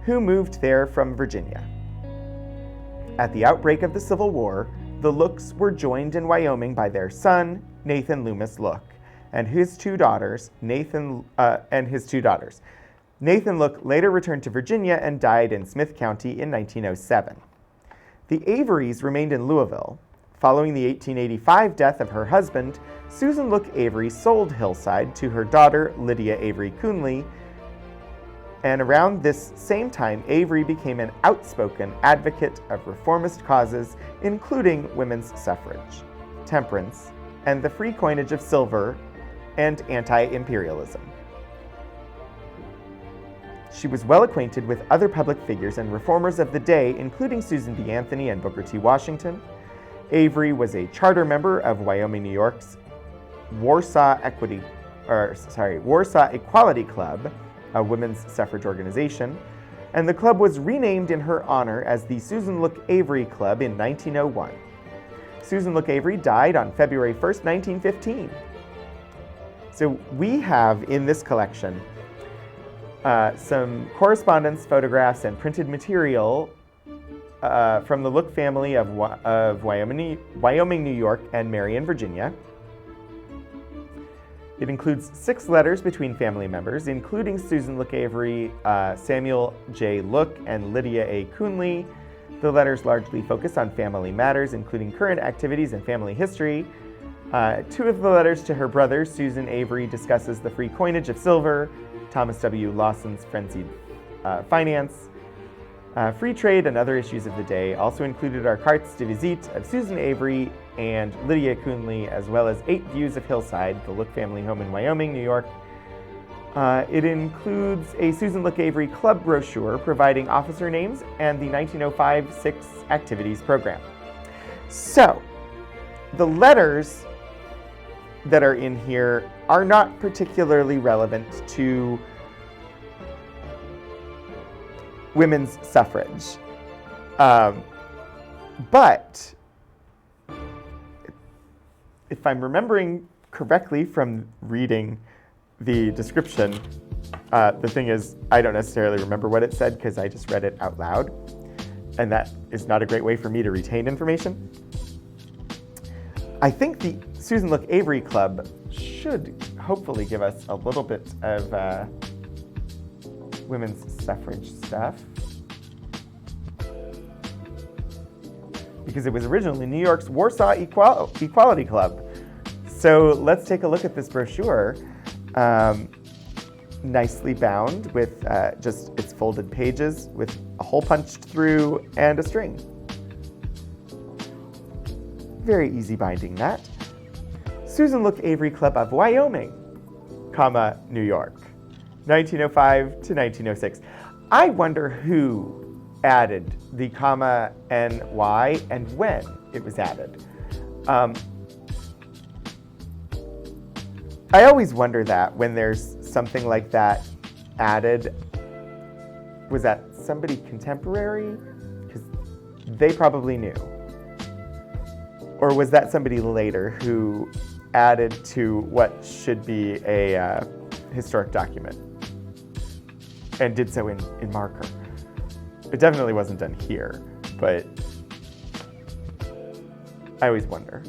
S1: who moved there from Virginia. At the outbreak of the Civil War, the Looks were joined in Wyoming by their son, Nathan Loomis Look, and his two daughters. Nathan Look later returned to Virginia and died in Smith County in 1907. The Averys remained in Louisville. Following the 1885 death of her husband, Susan Look Avery sold Hillside to her daughter, Lydia Avery Coonley, and around this same time, Avery became an outspoken advocate of reformist causes, including women's suffrage, temperance, and the free coinage of silver, and anti-imperialism. She was well acquainted with other public figures and reformers of the day, including Susan B. Anthony and Booker T. Washington. Avery was a charter member of Wyoming, New York's Warsaw Equality Club, a women's suffrage organization, and the club was renamed in her honor as the Susan Look Avery Club in 1901. Susan Look Avery died on February 1st, 1915. So we have in this collection some correspondence, photographs, and printed material from the Look family of Wyoming, New York, and Marion, Virginia. It includes 6 letters between family members, including Susan Look Avery, Samuel J. Look, and Lydia A. Coonley. The letters largely focus on family matters, including current activities and family history. 2 of the letters to her brother, Susan Avery, discusses the free coinage of silver, Thomas W. Lawson's frenzied finance, free trade, and other issues of the day. Also included are cartes de visite of Susan Avery and Lydia Coonley, as well as 8 views of Hillside, the Look family home in Wyoming, New York. It includes a Susan Look Avery Club brochure providing officer names and the 1905-06 activities program. So, the letters that are in here are not particularly relevant to women's suffrage. But if I'm remembering correctly from reading the description, the thing is, I don't necessarily remember what it said because I just read it out loud, and that is not a great way for me to retain information. I think the Susan Look Avery Club should hopefully give us a little bit of women's suffrage stuff, because it was originally New York's Warsaw Equality Club. So let's take a look at this brochure. Nicely bound with just its folded pages with a hole punched through and a string. Very easy binding that. Susan Look Avery Club of Wyoming, New York, 1905 to 1906. I wonder who added the comma NY and when it was added. I always wonder that when there's something like that added. Was that somebody contemporary? Because they probably knew. Or was that somebody later who added to what should be a historic document and did so in marker? It definitely wasn't done here, but I always wonder.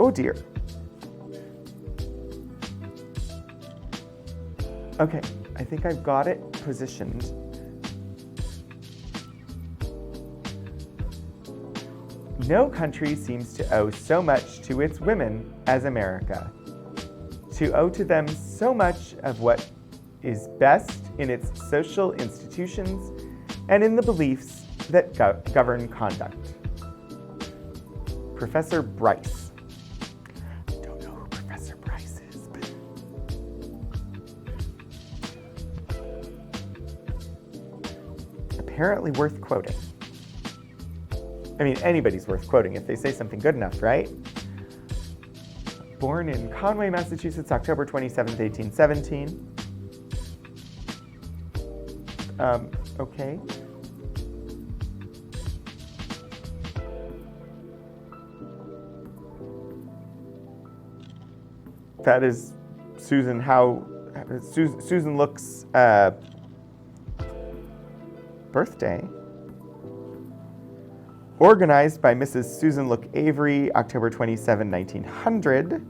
S1: Oh dear. Okay, I think I've got it positioned. No country seems to owe so much to its women as America. To owe to them so much of what is best in its social institutions and in the beliefs that govern conduct. Professor Bryce. I don't know who Professor Bryce is, but apparently worth quoting. I mean, anybody's worth quoting if they say something good enough, right? Born in Conway, Massachusetts, October 27th, 1817. Okay. That is Susan Look's birthday. Organized by Mrs. Susan Look Avery, October 27, 1900.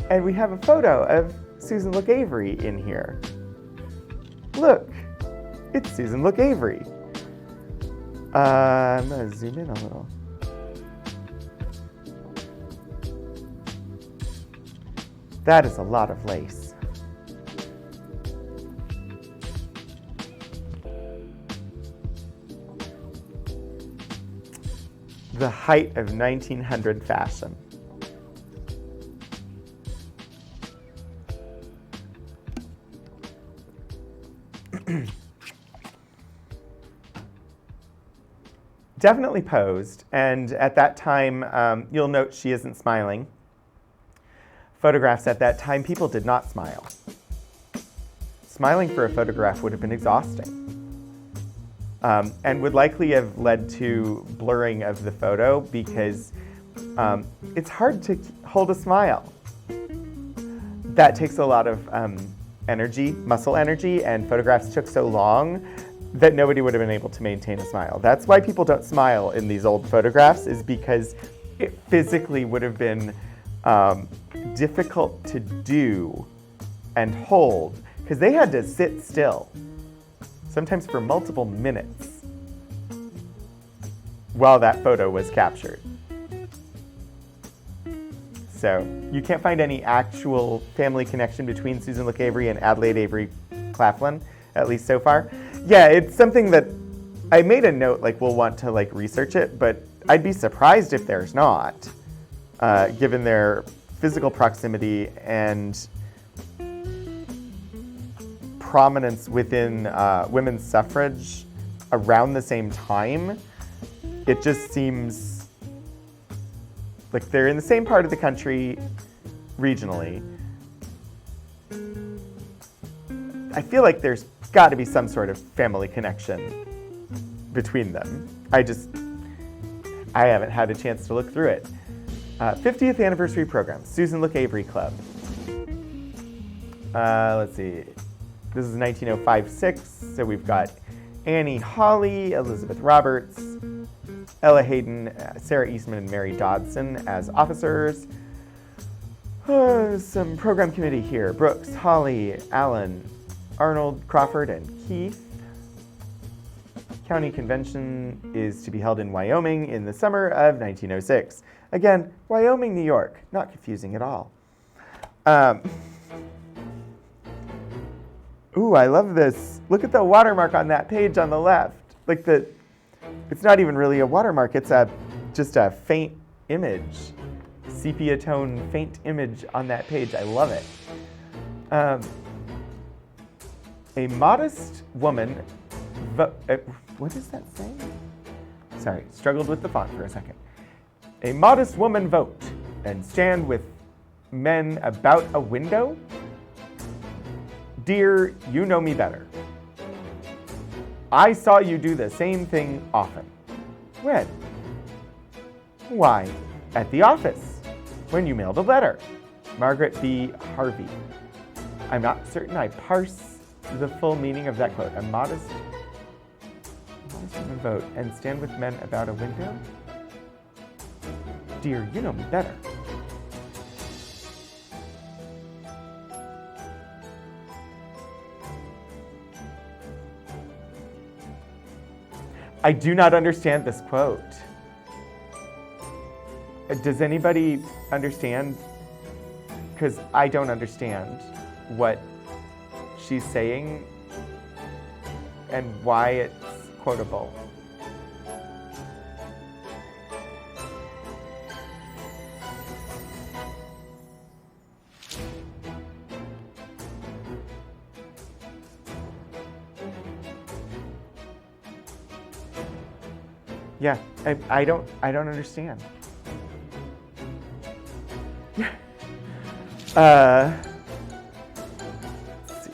S1: And we have a photo of Susan Look Avery in here. Look, it's Susan Look Avery. I'm going to zoom in a little. That is a lot of lace. The height of 1900 fashion. Definitely posed, and at that time, you'll note she isn't smiling. photographs at that time, people did not smile. Smiling for a photograph would have been exhausting, and would likely have led to blurring of the photo because it's hard to hold a smile. That takes a lot of energy, muscle energy, and photographs took so long that nobody would have been able to maintain a smile. That's why people don't smile in these old photographs, is because it physically would have been difficult to do and hold, because they had to sit still, sometimes for multiple minutes, while that photo was captured. So you can't find any actual family connection between Susan Look Avery and Adelaide Avery Claflin, at least so far. Yeah, it's something that I made a note, like we'll want to like research it, but I'd be surprised if there's not, given their physical proximity and prominence within women's suffrage around the same time. It just seems like they're in the same part of the country regionally. I feel like there's got to be some sort of family connection between them. I haven't had a chance to look through it. 50th anniversary program, Susan Look Avery Club. Let's see. This is 1905-6, so we've got Annie Hawley, Elizabeth Roberts, Ella Hayden, Sarah Eastman, and Mary Dodson as officers. Some program committee here. Brooks, Hawley, Allen, Arnold, Crawford, and Keith. County convention is to be held in Wyoming in the summer of 1906. Again, Wyoming, New York. Not confusing at all. Ooh, I love this. Look at the watermark on that page on the left. Like it's not even really a watermark. It's just a faint image, sepia tone faint image on that page. I love it. A modest woman. What does that say? Sorry, struggled with the font for a second. A modest woman vote and stand with men about a window. Dear, you know me better. I saw you do the same thing often. When? Why, at the office, when you mailed a letter. Margaret B. Harvey. I'm not certain I parse the full meaning of that quote. A modest woman vote and stand with men about a window. Dear, you know me better. I do not understand this quote. Does anybody understand? Because I don't understand what she's saying and why it's quotable. Yeah, I don't understand. Let's see.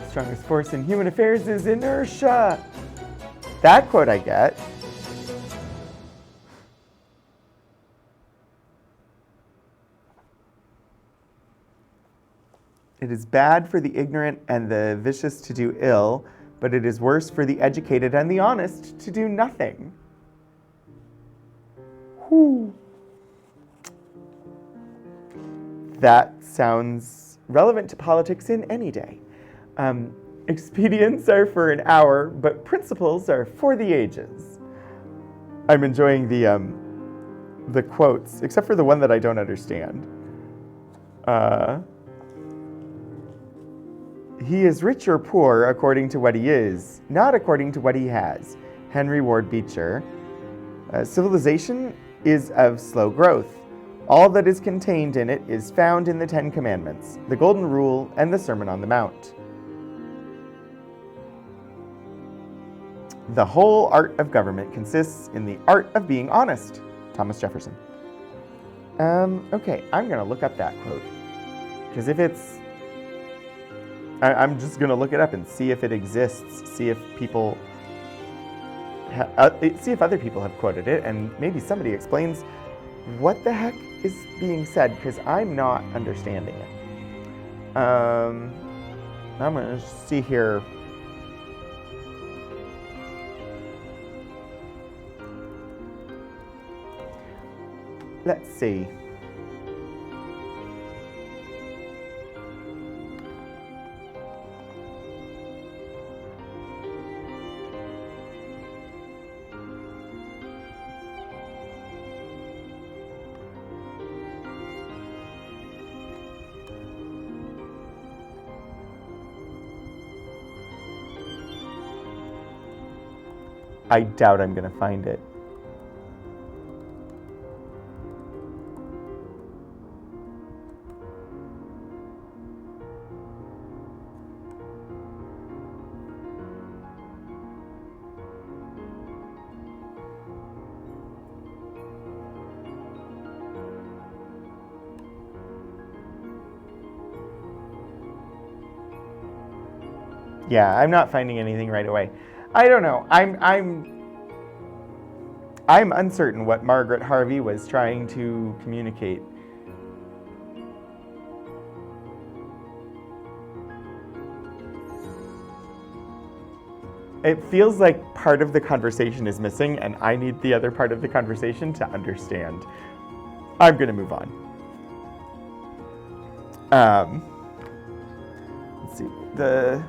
S1: Strongest force in human affairs is inertia. That quote I get. It is bad for the ignorant and the vicious to do ill, but it is worse for the educated and the honest to do nothing. Whew. That sounds relevant to politics in any day. Expedients are for an hour, but principles are for the ages. I'm enjoying the quotes, except for the one that I don't understand. He is rich or poor according to what he is, not according to what he has. Henry Ward Beecher. Civilization is of slow growth. All that is contained in it is found in the Ten Commandments, the Golden Rule, and the Sermon on the Mount. The whole art of government consists in the art of being honest. Thomas Jefferson. Okay, I'm going to look up that quote. Because if it's... I'm just going to look it up and see if it exists. See if people... see if other people have quoted it. And maybe somebody explains what the heck is being said. Because I'm not understanding it. I'm going to see here... Let's see. I doubt I'm going to find it. Yeah, I'm not finding anything right away. I don't know. I'm uncertain what Margaret Harvey was trying to communicate. It feels like part of the conversation is missing, and I need the other part of the conversation to understand. I'm going to move on. Let's see. The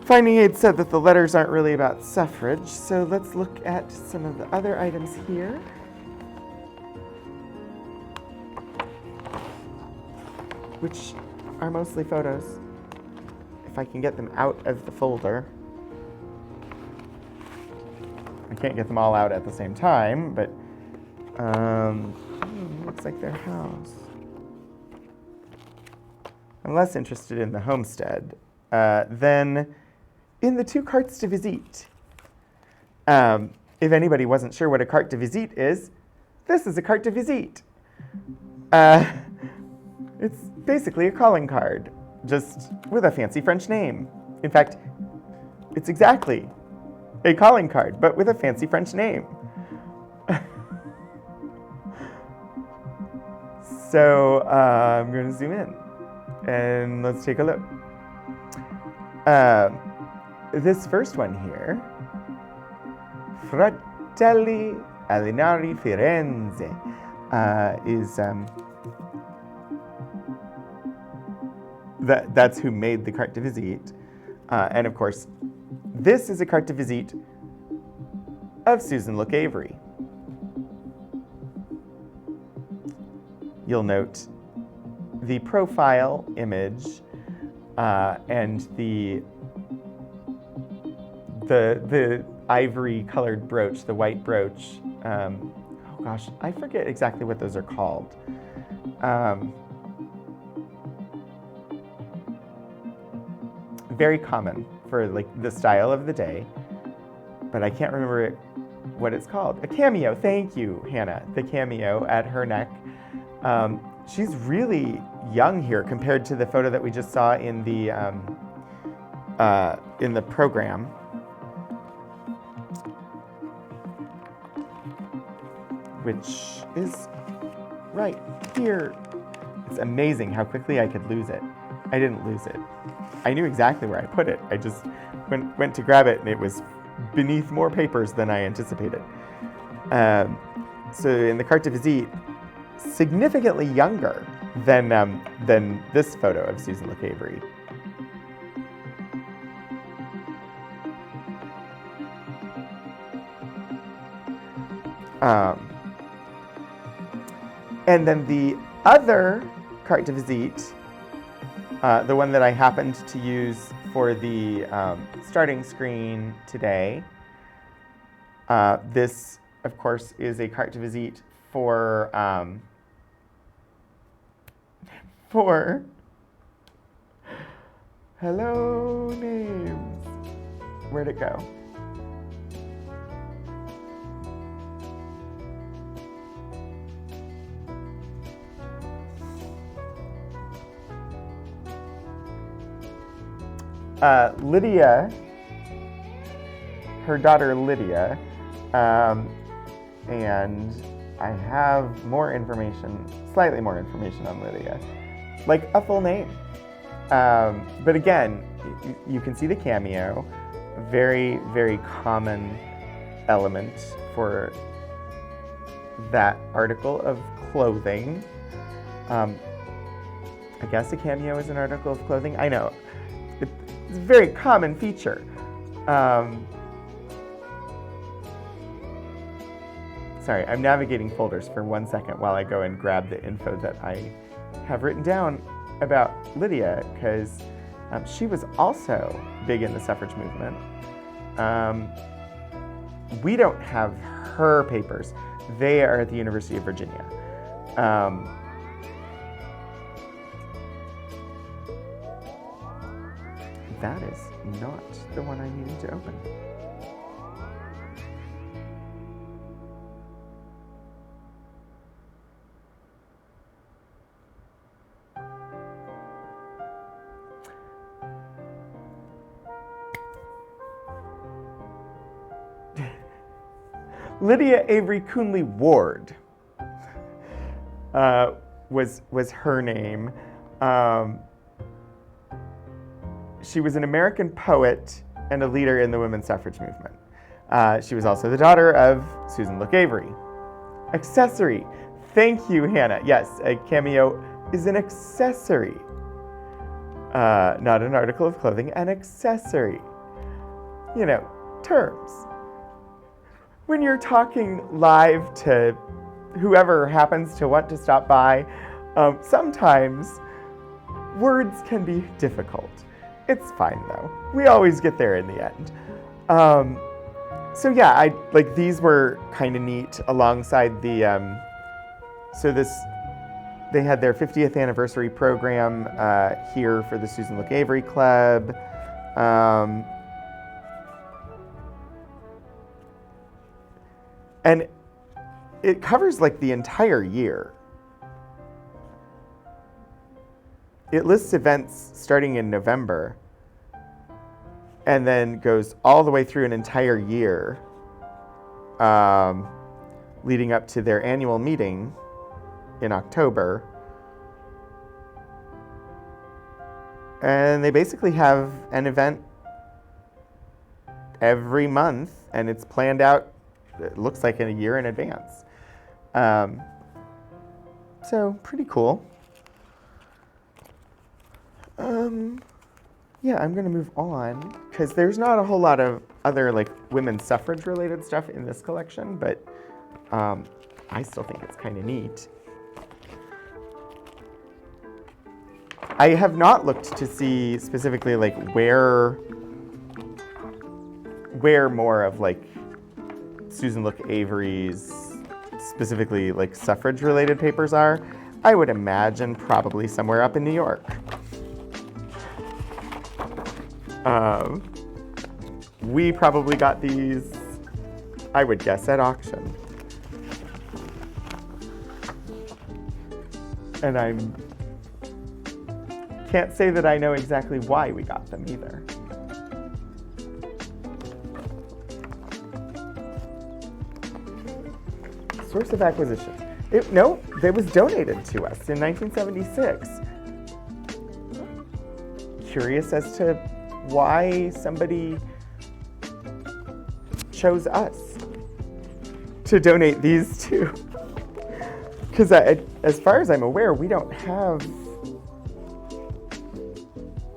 S1: finding aid said that the letters aren't really about suffrage, so let's look at some of the other items here. Which are mostly photos, if I can get them out of the folder. I can't get them all out at the same time, but looks like their house. I'm less interested in the homestead. Then in the 2 cartes de visite. If anybody wasn't sure what a carte de visite is, this is a carte de visite. It's basically a calling card, just with a fancy French name. In fact, it's exactly a calling card, but with a fancy French name. So I'm going to zoom in, and let's take a look. This first one here, Fratelli Alinari Firenze, is that's who made the carte de visite, and of course, this is a carte de visite of Susan Look Avery. You'll note the profile image and the ivory colored brooch, the white brooch. Oh gosh, I forget exactly what those are called. Very common for like the style of the day, but I can't remember what it's called. A cameo, thank you, Hannah. The cameo at her neck. She's really young here compared to the photo that we just saw in the program. Which is right here. It's amazing how quickly I could lose it. I didn't lose it. I knew exactly where I put it. I just went to grab it, and it was beneath more papers than I anticipated. So in the carte de visite, significantly younger than this photo of Susan Look Avery. And then the other carte de visite, the one that I happened to use for the starting screen today, this, of course, is a carte de visite for hello names. Where'd it go? Lydia, her daughter Lydia, and I have more information, slightly more information on Lydia, like a full name. But again, you can see the cameo, very, very common element for that article of clothing. I guess a cameo is an article of clothing. I know, it's a very common feature. Sorry, I'm navigating folders for 1 second while I go and grab the info that I have written down about Lydia, because she was also big in the suffrage movement. We don't have her papers. They are at the University of Virginia. That is not the one I needed to open. Lydia Avery Coonley-Ward was her name. She was an American poet and a leader in the women's suffrage movement. She was also the daughter of Susan Look Avery. Accessory. Thank you, Hannah. Yes, a cameo is an accessory. Not an article of clothing, an accessory. You know, terms. When you're talking live to whoever happens to want to stop by, sometimes words can be difficult. It's fine though. We always get there in the end. So yeah, these were kind of neat alongside the, they had their 50th anniversary program here for the Susan Look Avery Club. And it covers like the entire year. It lists events starting in November and then goes all the way through an entire year, leading up to their annual meeting in October. And they basically have an event every month, and it's planned out, it looks like, in a year in advance. So pretty cool. Yeah, I'm gonna move on because there's not a whole lot of other like women's suffrage related stuff in this collection, but I still think it's kind of neat. I have not looked to see specifically like where more of like Susan Look Avery's specifically like suffrage related papers are. I would imagine probably somewhere up in New York. We probably got these, I would guess, at auction. And I can't say that I know exactly why we got them either. Source of acquisition. No, it was donated to us in 1976. Curious as to why somebody chose us to donate these to. Because as far as I'm aware, we don't have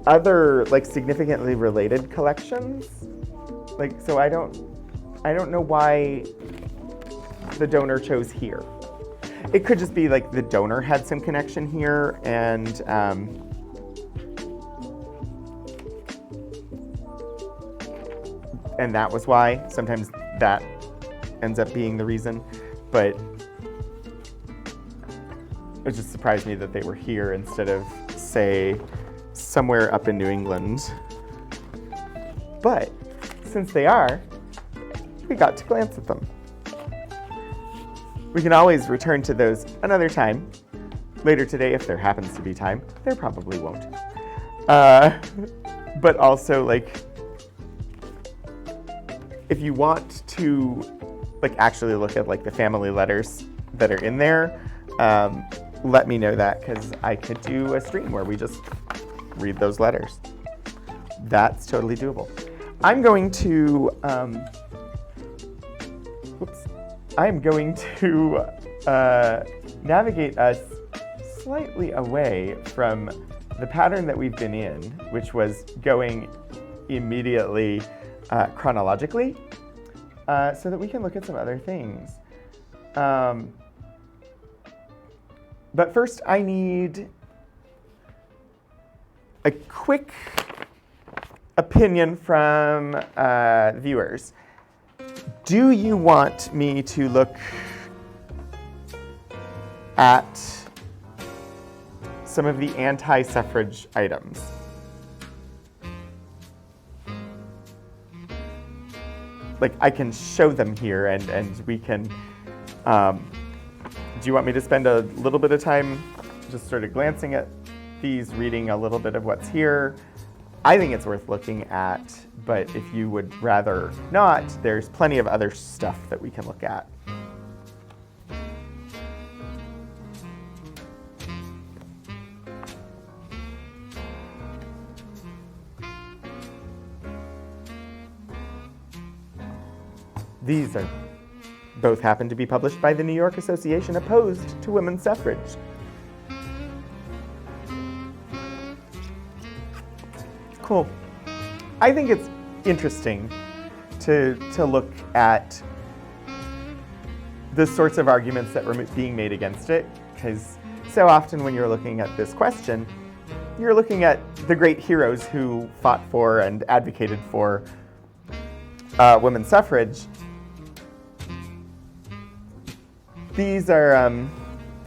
S1: other like significantly related collections. Like, so I don't know why the donor chose here. It could just be like the donor had some connection here, and that was why. Sometimes that ends up being the reason, but it just surprised me that they were here instead of, say, somewhere up in New England. But since they are, we got to glance at them. We can always return to those another time, later today if there happens to be time. There probably won't. but also, like, if you want to, like, actually look at, like, the family letters that are in there, let me know that, because I could do a stream where we just read those letters. That's totally doable. I'm going to, navigate us slightly away from the pattern that we've been in, which was going immediately chronologically, so that we can look at some other things. But first, I need a quick opinion from viewers. Do you want me to look at some of the anti-suffrage items? Like, I can show them here, and we can, do you want me to spend a little bit of time just sort of glancing at these, reading a little bit of what's here? I think it's worth looking at, but if you would rather not, there's plenty of other stuff that we can look at. These are both happen to be published by the New York Association opposed to women's suffrage. Cool. I think it's interesting to look at the sorts of arguments that were being made against it, because so often when you're looking at this question, you're looking at the great heroes who fought for and advocated for women's suffrage. These are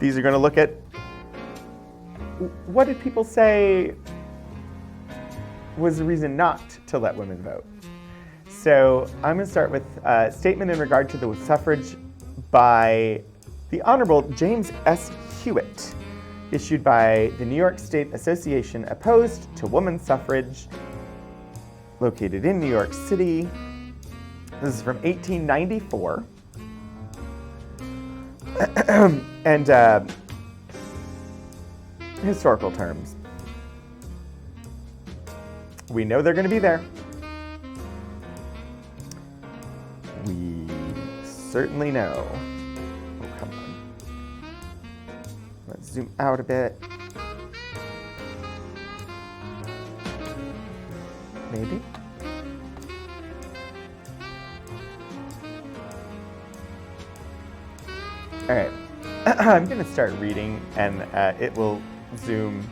S1: going to look at what did people say was the reason not to let women vote. So I'm going to start with a statement in regard to the suffrage by the Honorable James S. Hewitt, issued by the New York State Association opposed to women's suffrage, located in New York City. This is from 1894. And historical terms. We know they're going to be there. We certainly know. Oh, come on. Let's zoom out a bit. Maybe. All right, I'm going to start reading, and it will zoom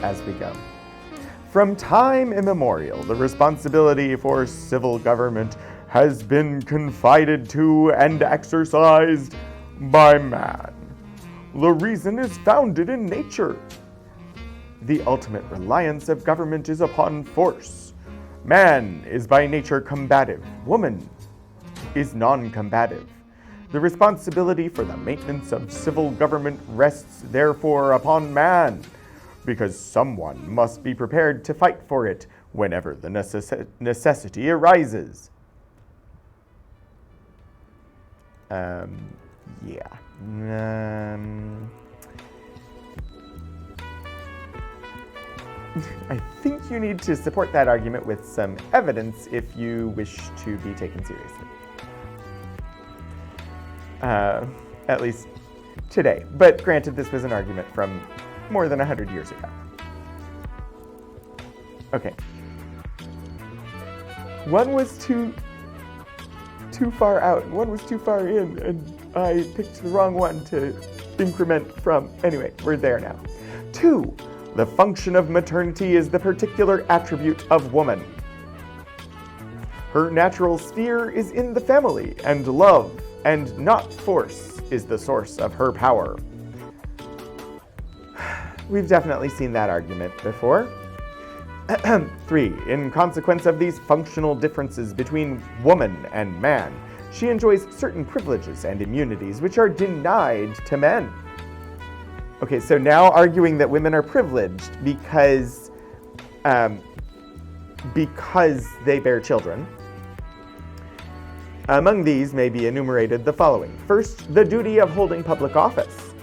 S1: as we go. From time immemorial, the responsibility for civil government has been confided to and exercised by man. The reason is founded in nature. The ultimate reliance of government is upon force. Man is by nature combative. Woman is non-combative. The responsibility for the maintenance of civil government rests therefore upon man, because someone must be prepared to fight for it whenever the necessity arises. Yeah. I think you need to support that argument with some evidence if you wish to be taken seriously. At least today. But granted, this was an argument from more than 100 years ago. Okay. One was too far out, one was too far in, and I picked the wrong one to increment from. Anyway, we're there now. 2. The function of maternity is the particular attribute of woman. Her natural sphere is in the family, and love, and not force, is the source of her power. We've definitely seen that argument before. 3. In consequence of these functional differences between woman and man, she enjoys certain privileges and immunities which are denied to men. Okay, so now arguing that women are privileged because because they bear children. Among these may be enumerated the following. First, the duty of holding public office.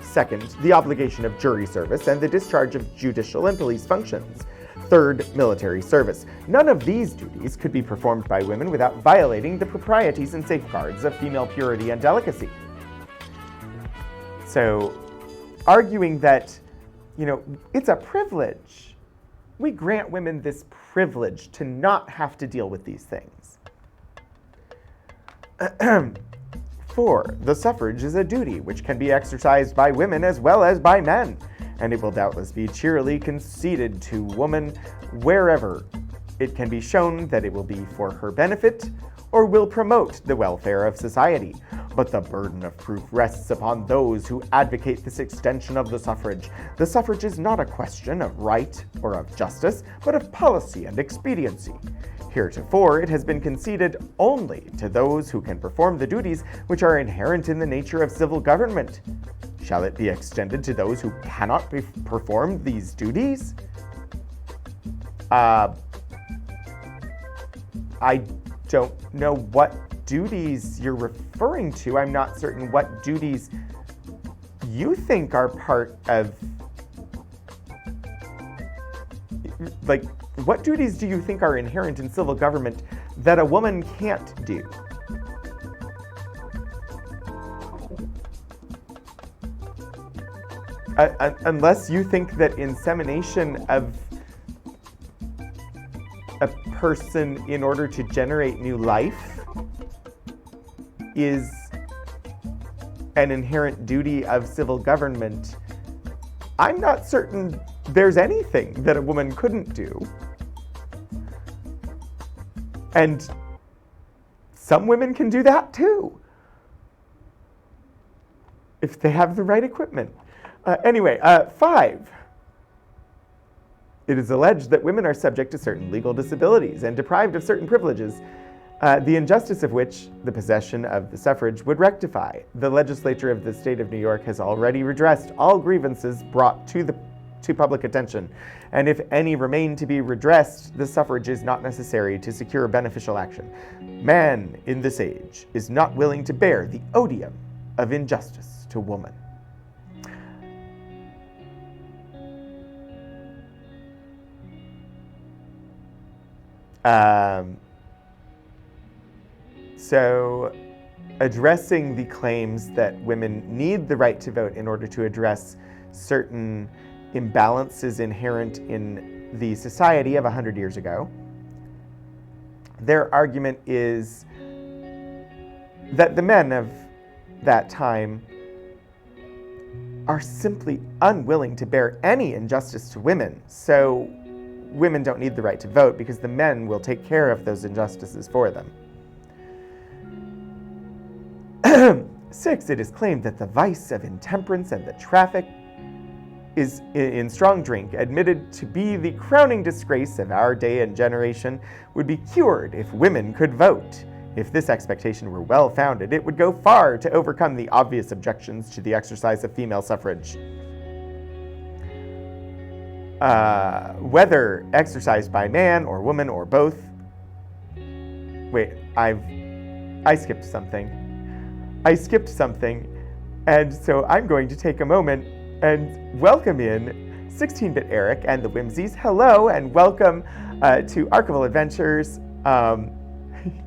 S1: Second, the obligation of jury service and the discharge of judicial and police functions. Third, military service. None of these duties could be performed by women without violating the proprieties and safeguards of female purity and delicacy. So, arguing that, it's a privilege. We grant women this privilege to not have to deal with these things. 4. The suffrage is a duty which can be exercised by women as well as by men, and it will doubtless be cheerily conceded to woman wherever it can be shown that it will be for her benefit or will promote the welfare of society. But the burden of proof rests upon those who advocate this extension of the suffrage. The suffrage is not a question of right or of justice, but of policy and expediency. Heretofore, it has been conceded only to those who can perform the duties which are inherent in the nature of civil government. Shall it be extended to those who cannot perform these duties? I don't know what duties you're referring to. I'm not certain what duties you think are part of, what duties do you think are inherent in civil government that a woman can't do? Unless you think that insemination of a person in order to generate new life is an inherent duty of civil government, I'm not certain there's anything that a woman couldn't do. And some women can do that too, if they have the right equipment. 5. It is alleged that women are subject to certain legal disabilities and deprived of certain privileges, the injustice of which the possession of the suffrage would rectify. The legislature of the state of New York has already redressed all grievances brought to public attention, and if any remain to be redressed, the suffrage is not necessary to secure beneficial action. Man in this age is not willing to bear the odium of injustice to woman. So, addressing the claims that women need the right to vote in order to address certain imbalances inherent in the society of 100 years ago, their argument is that the men of that time are simply unwilling to bear any injustice to women, so women don't need the right to vote because the men will take care of those injustices for them. 6. It is claimed that the vice of intemperance and the traffic is in strong drink, admitted to be the crowning disgrace of our day and generation, would be cured if women could vote. If this expectation were well founded, it would go far to overcome the obvious objections to the exercise of female suffrage. Whether exercised by man or woman or both. Wait, I skipped something. And so I'm going to take a moment and welcome in 16-Bit Eric and the Whimsies. Hello and welcome to Archival Adventures.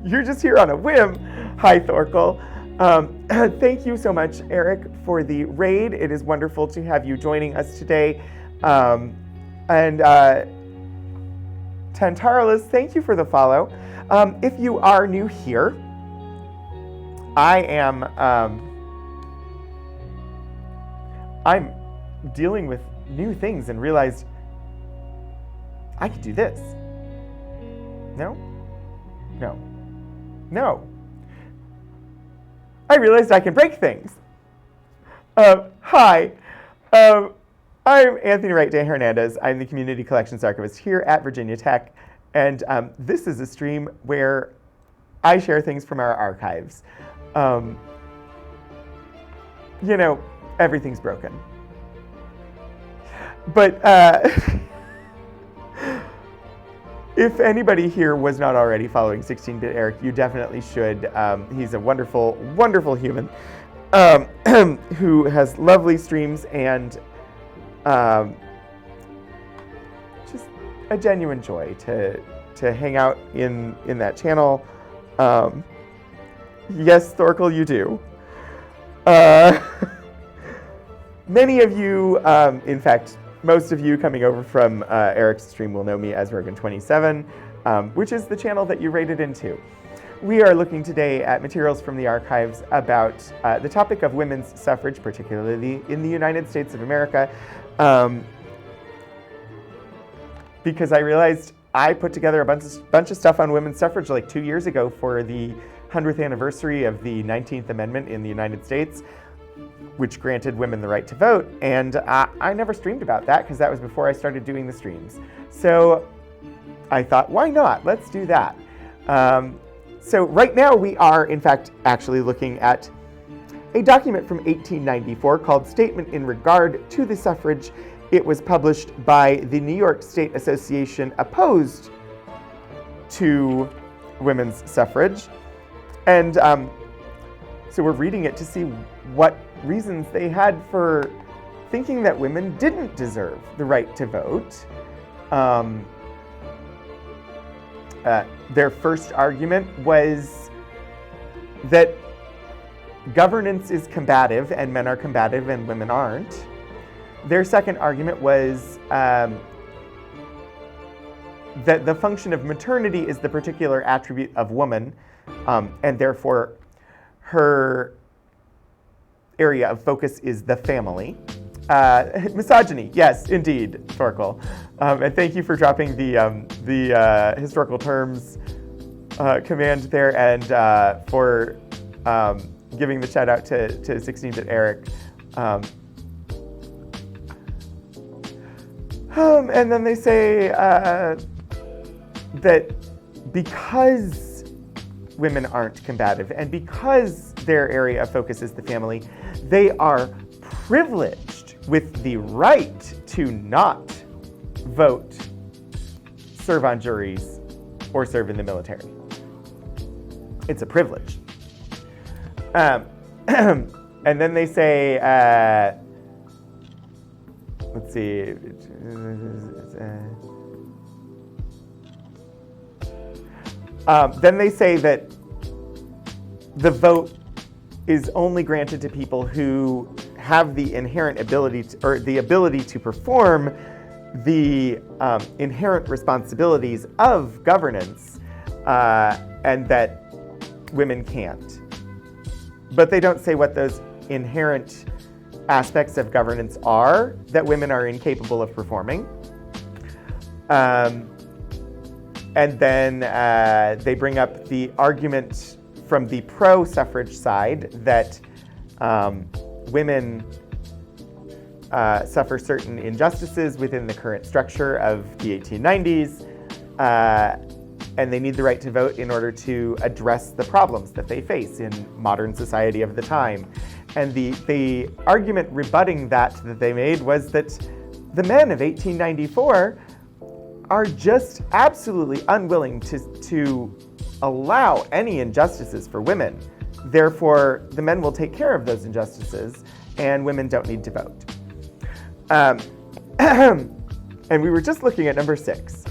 S1: You're just here on a whim. Hi, Thorkel. Thank you so much, Eric, for the raid. It is wonderful to have you joining us today. And Tantarolus, thank you for the follow. If you are new here, I'm dealing with new things and realized I could do this. No. I realized I can break things. Hi. I'm Anthony Wright de Hernandez. I'm the Community Collections Archivist here at Virginia Tech, and this is a stream where I share things from our archives. Everything's broken. But If anybody here was not already following 16-Bit Eric, you definitely should. He's a wonderful, wonderful human who has lovely streams and just a genuine joy to hang out in that channel. Yes, Thorkel, you do. Many of you, in fact, most of you coming over from Eric's stream will know me as Rogan27, which is the channel that you rated into. We are looking today at materials from the archives about the topic of women's suffrage, particularly in the United States of America, because I realized I put together a bunch of stuff on women's suffrage like 2 years ago for the 100th anniversary of the 19th Amendment in the United States, which granted women the right to vote, and I never streamed about that because that was before I started doing the streams. So I thought, why not? Let's do that. So right now we are, in fact, actually looking at a document from 1894 called Statement in Regard to the Suffrage. It was published by the New York State Association opposed to women's suffrage. And so we're reading it to see what reasons they had for thinking that women didn't deserve the right to vote. Their first argument was that governance is combative and men are combative and women aren't. Their second argument was that the function of maternity is the particular attribute of woman, and therefore her area of focus is the family. Misogyny, yes, indeed, Thorkel. And thank you for dropping the historical terms command there, and for giving the shout out to 16-Bit Eric. And then they say that because women aren't combative and because their area of focus is the family, they are privileged with the right to not vote, serve on juries, or serve in the military. It's a privilege. And then they say, let's see. Then they say that the vote is only granted to people who have the inherent ability to, or the ability to perform the inherent responsibilities of governance, and that women can't. But they don't say what those inherent aspects of governance are that women are incapable of performing. And then they bring up the argument from the pro-suffrage side that women suffer certain injustices within the current structure of the 1890s, and they need the right to vote in order to address the problems that they face in modern society of the time. And the argument rebutting that they made was that the men of 1894 are just absolutely unwilling to allow any injustices for women. Therefore, the men will take care of those injustices, and women don't need to vote. And we were just looking at number 6.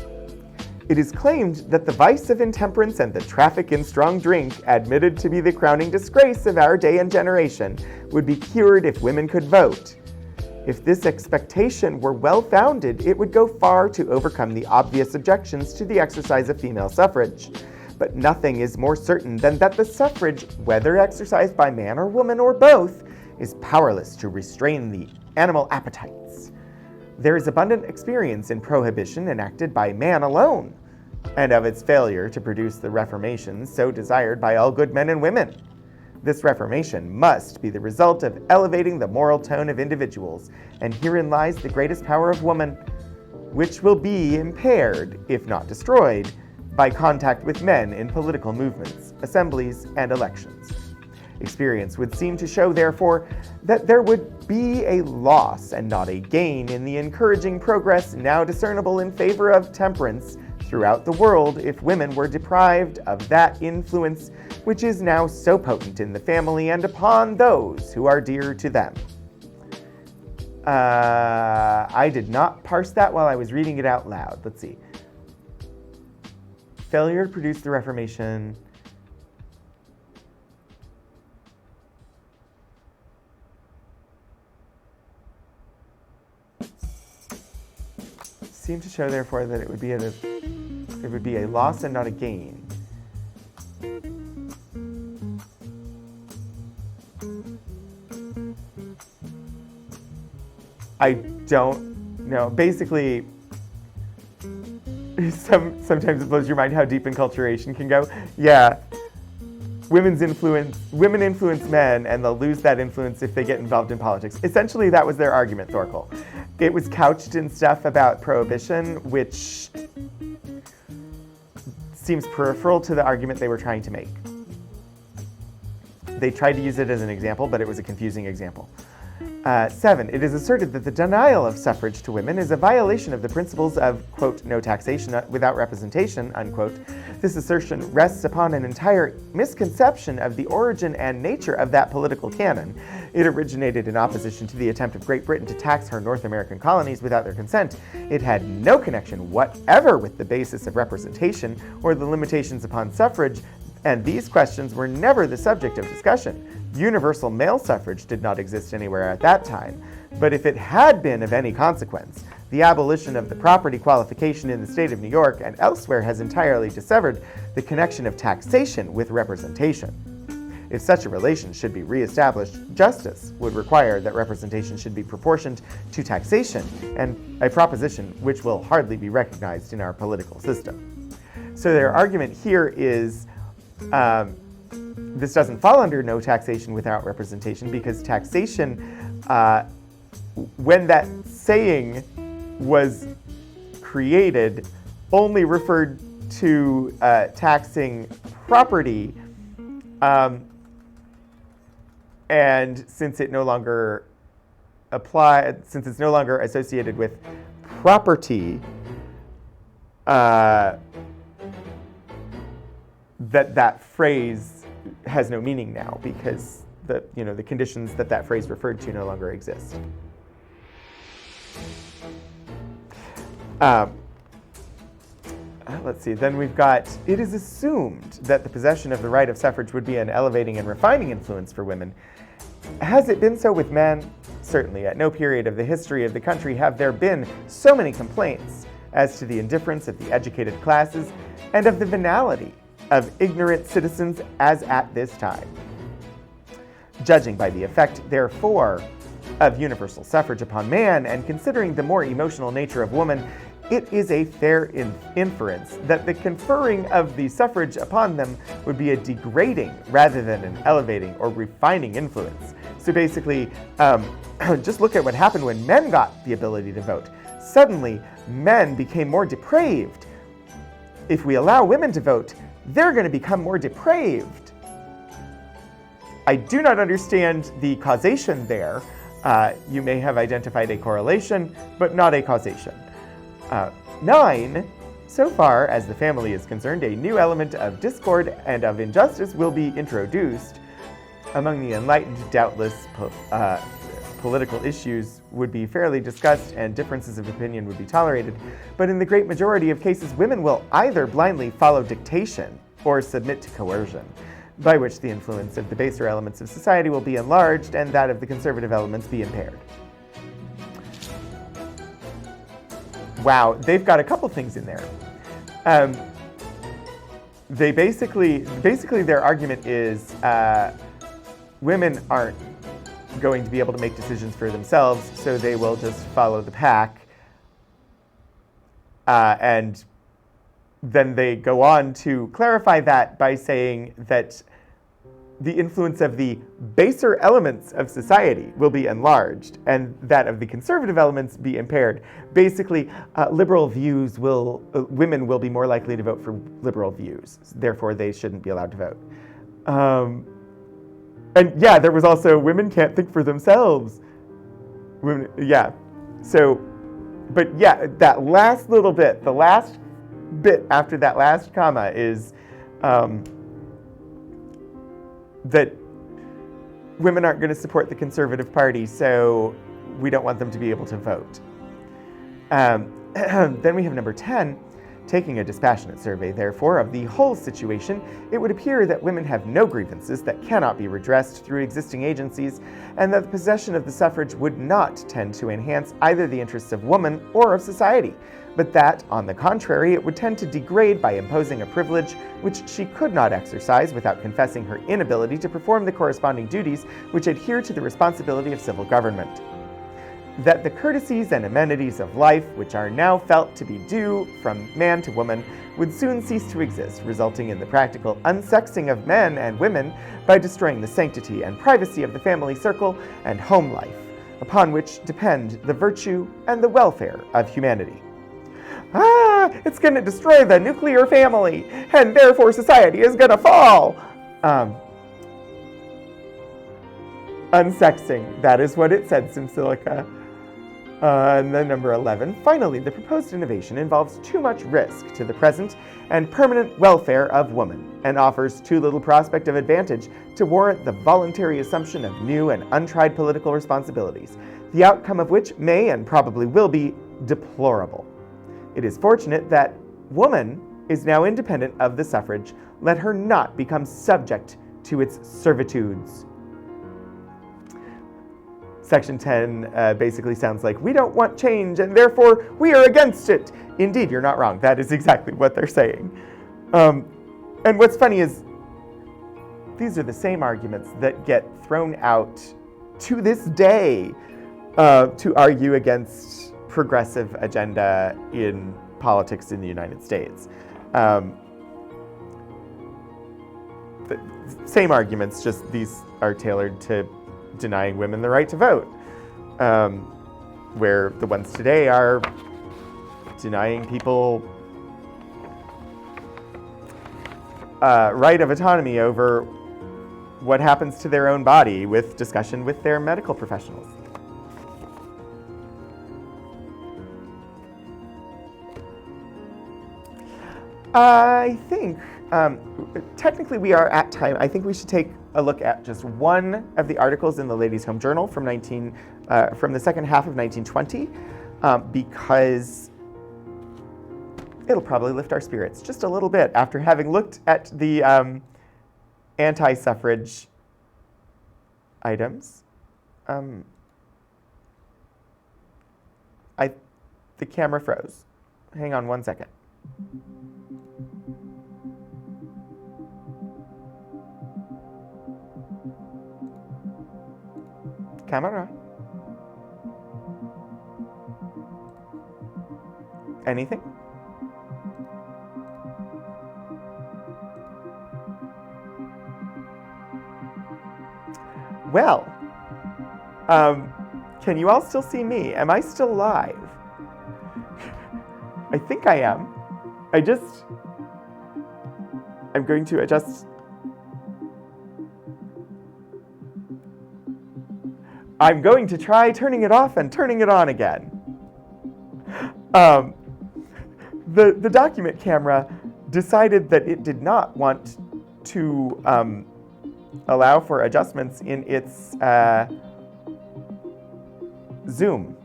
S1: It is claimed that the vice of intemperance and the traffic in strong drink, admitted to be the crowning disgrace of our day and generation, would be cured if women could vote. If this expectation were well-founded, it would go far to overcome the obvious objections to the exercise of female suffrage. But nothing is more certain than that the suffrage, whether exercised by man or woman or both, is powerless to restrain the animal appetites. There is abundant experience in prohibition enacted by man alone, and of its failure to produce the reformation so desired by all good men and women. This reformation must be the result of elevating the moral tone of individuals, and herein lies the greatest power of woman, which will be impaired, if not destroyed, by contact with men in political movements, assemblies, and elections. Experience would seem to show, therefore, that there would be a loss and not a gain in the encouraging progress now discernible in favor of temperance throughout the world if women were deprived of that influence which is now so potent in the family and upon those who are dear to them. I did not parse that while I was reading it out loud. Let's see. Failure to produce the Reformation. Seem to show, therefore, that it would be a loss and not a gain. I don't know. Basically, sometimes it blows your mind how deep enculturation can go. Yeah, women influence men, and they'll lose that influence if they get involved in politics. Essentially, that was their argument, Thorkel. It was couched in stuff about prohibition, which seems peripheral to the argument they were trying to make. They tried to use it as an example, but it was a confusing example. 7, it is asserted that the denial of suffrage to women is a violation of the principles of, quote, no taxation without representation, unquote. This assertion rests upon an entire misconception of the origin and nature of that political canon. It originated in opposition to the attempt of Great Britain to tax her North American colonies without their consent. It had no connection whatever with the basis of representation or the limitations upon suffrage, and these questions were never the subject of discussion. Universal male suffrage did not exist anywhere at that time, but if it had been of any consequence, the abolition of the property qualification in the state of New York and elsewhere has entirely dissevered the connection of taxation with representation. If such a relation should be reestablished, justice would require that representation should be proportioned to taxation, and a proposition which will hardly be recognized in our political system. So their argument here is this doesn't fall under no taxation without representation, because taxation, when that saying was created, only referred to taxing property, and since it's no longer associated with property, that phrase has no meaning now, because the conditions that phrase referred to no longer exist. Let's see, then we've got, it is assumed that the possession of the right of suffrage would be an elevating and refining influence for women. Has it been so with men? Certainly, at no period of the history of the country have there been so many complaints as to the indifference of the educated classes and of the venality of ignorant citizens as at this time. Judging by the effect, therefore, of universal suffrage upon man, and considering the more emotional nature of woman, it is a fair inference that the conferring of the suffrage upon them would be a degrading rather than an elevating or refining influence. So basically, just look at what happened when men got the ability to vote. Suddenly, men became more depraved. If we allow women to vote, they're going to become more depraved. I do not understand the causation there. You may have identified a correlation, but not a causation. 9, so far as the family is concerned, a new element of discord and of injustice will be introduced. Among the enlightened, doubtless, political issues would be fairly discussed and differences of opinion would be tolerated, but in the great majority of cases, women will either blindly follow dictation or submit to coercion, by which the influence of the baser elements of society will be enlarged and that of the conservative elements be impaired. Wow, they've got a couple things in there. They basically their argument is women aren't going to be able to make decisions for themselves, so they will just follow the pack. And then they go on to clarify that by saying that the influence of the baser elements of society will be enlarged and that of the conservative elements be impaired. Basically, liberal views women will be more likely to vote for liberal views, therefore they shouldn't be allowed to vote. And yeah, there was also women can't think for themselves. Women, yeah. So, but yeah, that last little bit, the last bit after that last comma is that women aren't going to support the Conservative Party, so we don't want them to be able to vote. Then we have number 10. Taking a dispassionate survey, therefore, of the whole situation, it would appear that women have no grievances that cannot be redressed through existing agencies, and that the possession of the suffrage would not tend to enhance either the interests of woman or of society, but that, on the contrary, it would tend to degrade by imposing a privilege which she could not exercise without confessing her inability to perform the corresponding duties which adhere to the responsibility of civil government. That the courtesies and amenities of life, which are now felt to be due from man to woman, would soon cease to exist, resulting in the practical unsexing of men and women by destroying the sanctity and privacy of the family circle and home life, upon which depend the virtue and the welfare of humanity. It's going to destroy the nuclear family, and therefore society is going to fall. Unsexing, that is what it said, Simsilica. And then number 11, finally, the proposed innovation involves too much risk to the present and permanent welfare of woman, and offers too little prospect of advantage to warrant the voluntary assumption of new and untried political responsibilities, the outcome of which may and probably will be deplorable. It is fortunate that woman is now independent of the suffrage. Let her not become subject to its servitudes. Section 10 basically sounds like, we don't want change and therefore we are against it. Indeed, you're not wrong. That is exactly what they're saying. And what's funny is these are the same arguments that get thrown out to this day to argue against progressive agenda in politics in the United States. The same arguments, just these are tailored to denying women the right to vote, where the ones today are denying people right of autonomy over what happens to their own body with discussion with their medical professionals. I think, technically we are at time. I think we should take a look at just one of the articles in the Ladies' Home Journal from the second half of 1920, because it'll probably lift our spirits just a little bit after having looked at the anti-suffrage items. The camera froze. Hang on one second. Camera. Anything? Well, can you all still see me? Am I still live? I think I am. I'm going to adjust. I'm going to try turning it off and turning it on again. The document camera decided that it did not want to allow for adjustments in its Zoom.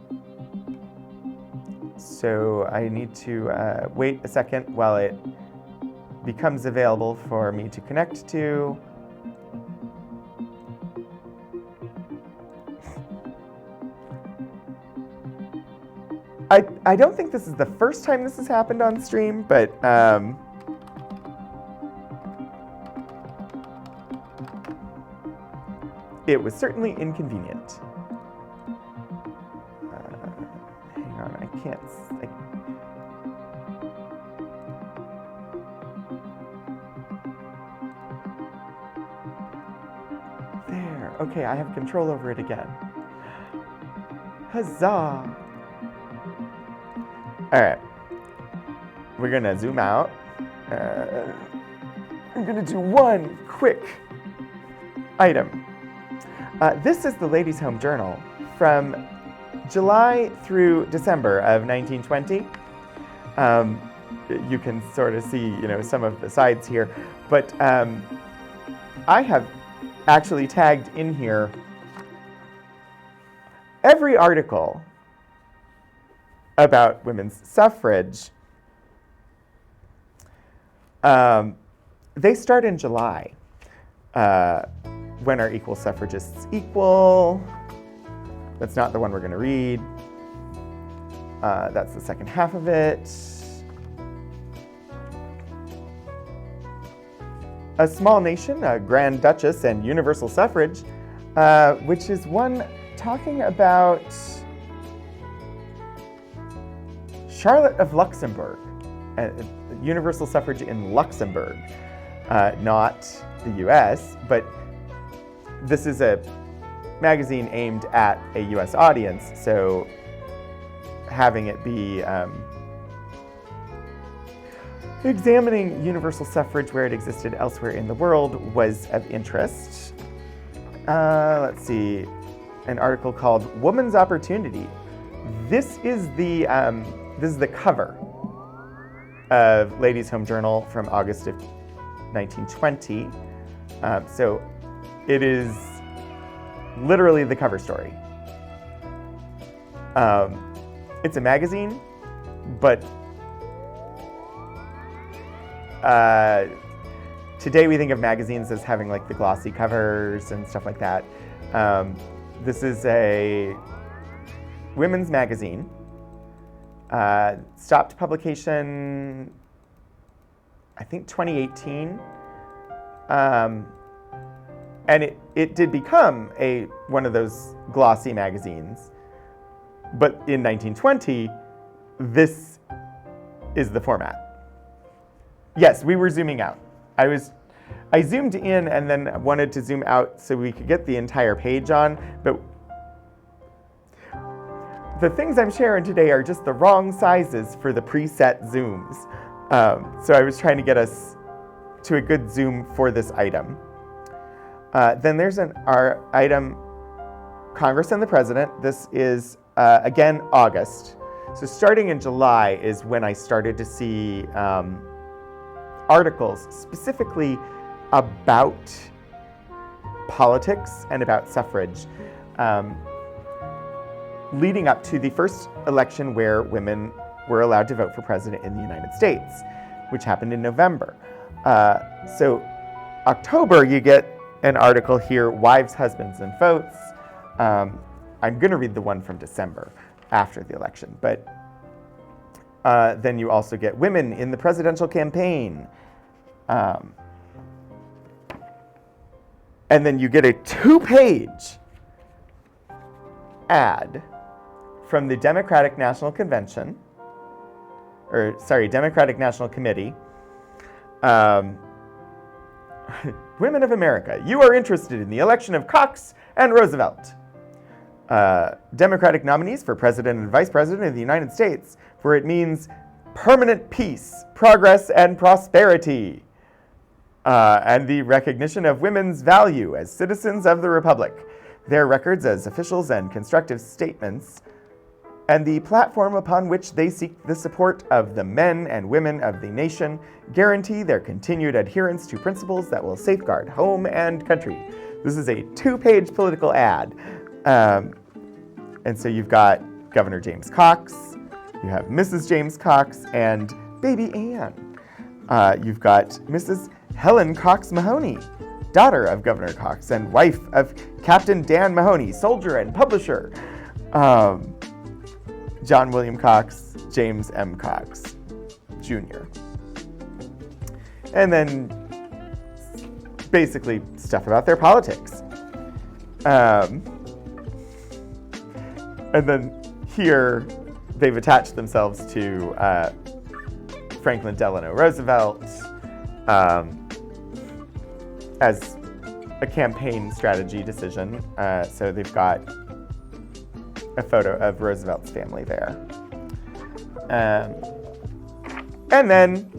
S1: So I need to wait a second while it becomes available for me to connect to. I don't think this is the first time this has happened on stream, but it was certainly inconvenient. Hang on, I can't. There. Okay, I have control over it again. Huzzah! All right, we're gonna zoom out. I'm gonna do one quick item. This is the Ladies' Home Journal from July through December of 1920. you can sort of see, some of the sides here. But I have actually tagged in here every article about women's suffrage. They start in July. When are equal suffragists equal? That's not the one we're going to read. That's the second half of it. A Small Nation, a Grand Duchess, and Universal Suffrage, which is one talking about Charlotte of Luxembourg, universal suffrage in Luxembourg, not the US, but this is a magazine aimed at a US audience, so having it be examining universal suffrage where it existed elsewhere in the world was of interest. Let's see, an article called Woman's Opportunity. This is the cover of Ladies' Home Journal from August of 1920. So it is literally the cover story. It's a magazine, but today we think of magazines as having like the glossy covers and stuff like that. This is a women's magazine. Stopped publication, I think 2018. And it did become one of those glossy magazines. But in 1920, this is the format. Yes, we were zooming out. I zoomed in and then wanted to zoom out so we could get the entire page on, but the things I'm sharing today are just the wrong sizes for the preset zooms. So I was trying to get us to a good zoom for this item. Then there's our item, Congress and the President. This is, again, August. So starting in July is when I started to see articles specifically about politics and about suffrage, leading up to the first election where women were allowed to vote for president in the United States, which happened in November. So October, you get an article here, Wives, Husbands, and Votes. I'm going to read the one from December after the election, but then you also get Women in the Presidential Campaign. And then you get a 2-page ad from the Democratic National Convention, Democratic National Committee. Women of America, you are interested in the election of Cox and Roosevelt, Democratic nominees for President and Vice President of the United States, for it means permanent peace, progress, and prosperity, and the recognition of women's value as citizens of the Republic, their records as officials and constructive statements, and the platform upon which they seek the support of the men and women of the nation, guarantee their continued adherence to principles that will safeguard home and country. This is a 2-page political ad. And so you've got Governor James Cox, you have Mrs. James Cox, and baby Anne. You've got Mrs. Helen Cox Mahoney, daughter of Governor Cox and wife of Captain Dan Mahoney, soldier and publisher. John William Cox, James M. Cox, Jr. And then basically stuff about their politics. And then here they've attached themselves to Franklin Delano Roosevelt as a campaign strategy decision. So they've got a photo of Roosevelt's family there. And then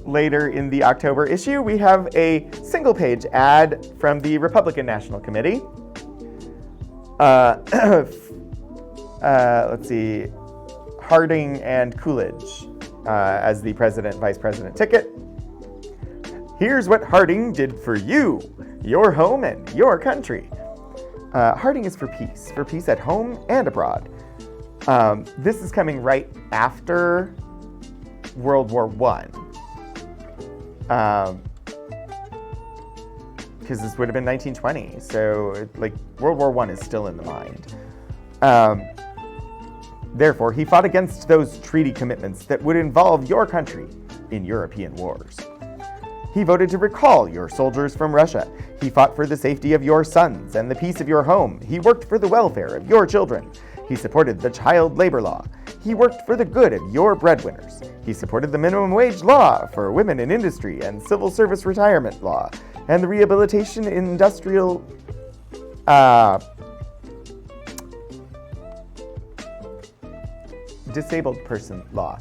S1: later in the October issue, we have a single-page ad from the Republican National Committee. Let's see, Harding and Coolidge as the president-vice president ticket. Here's what Harding did for you, your home, and your country. Harding is for peace at home and abroad. This is coming right after World War I. Because this would have been 1920, so like World War I is still in the mind. Therefore, he fought against those treaty commitments that would involve your country in European wars. He voted to recall your soldiers from Russia. He fought for the safety of your sons and the peace of your home. He worked for the welfare of your children. He supported the child labor law. He worked for the good of your breadwinners. He supported the minimum wage law for women in industry and civil service retirement law and the rehabilitation industrial disabled person law.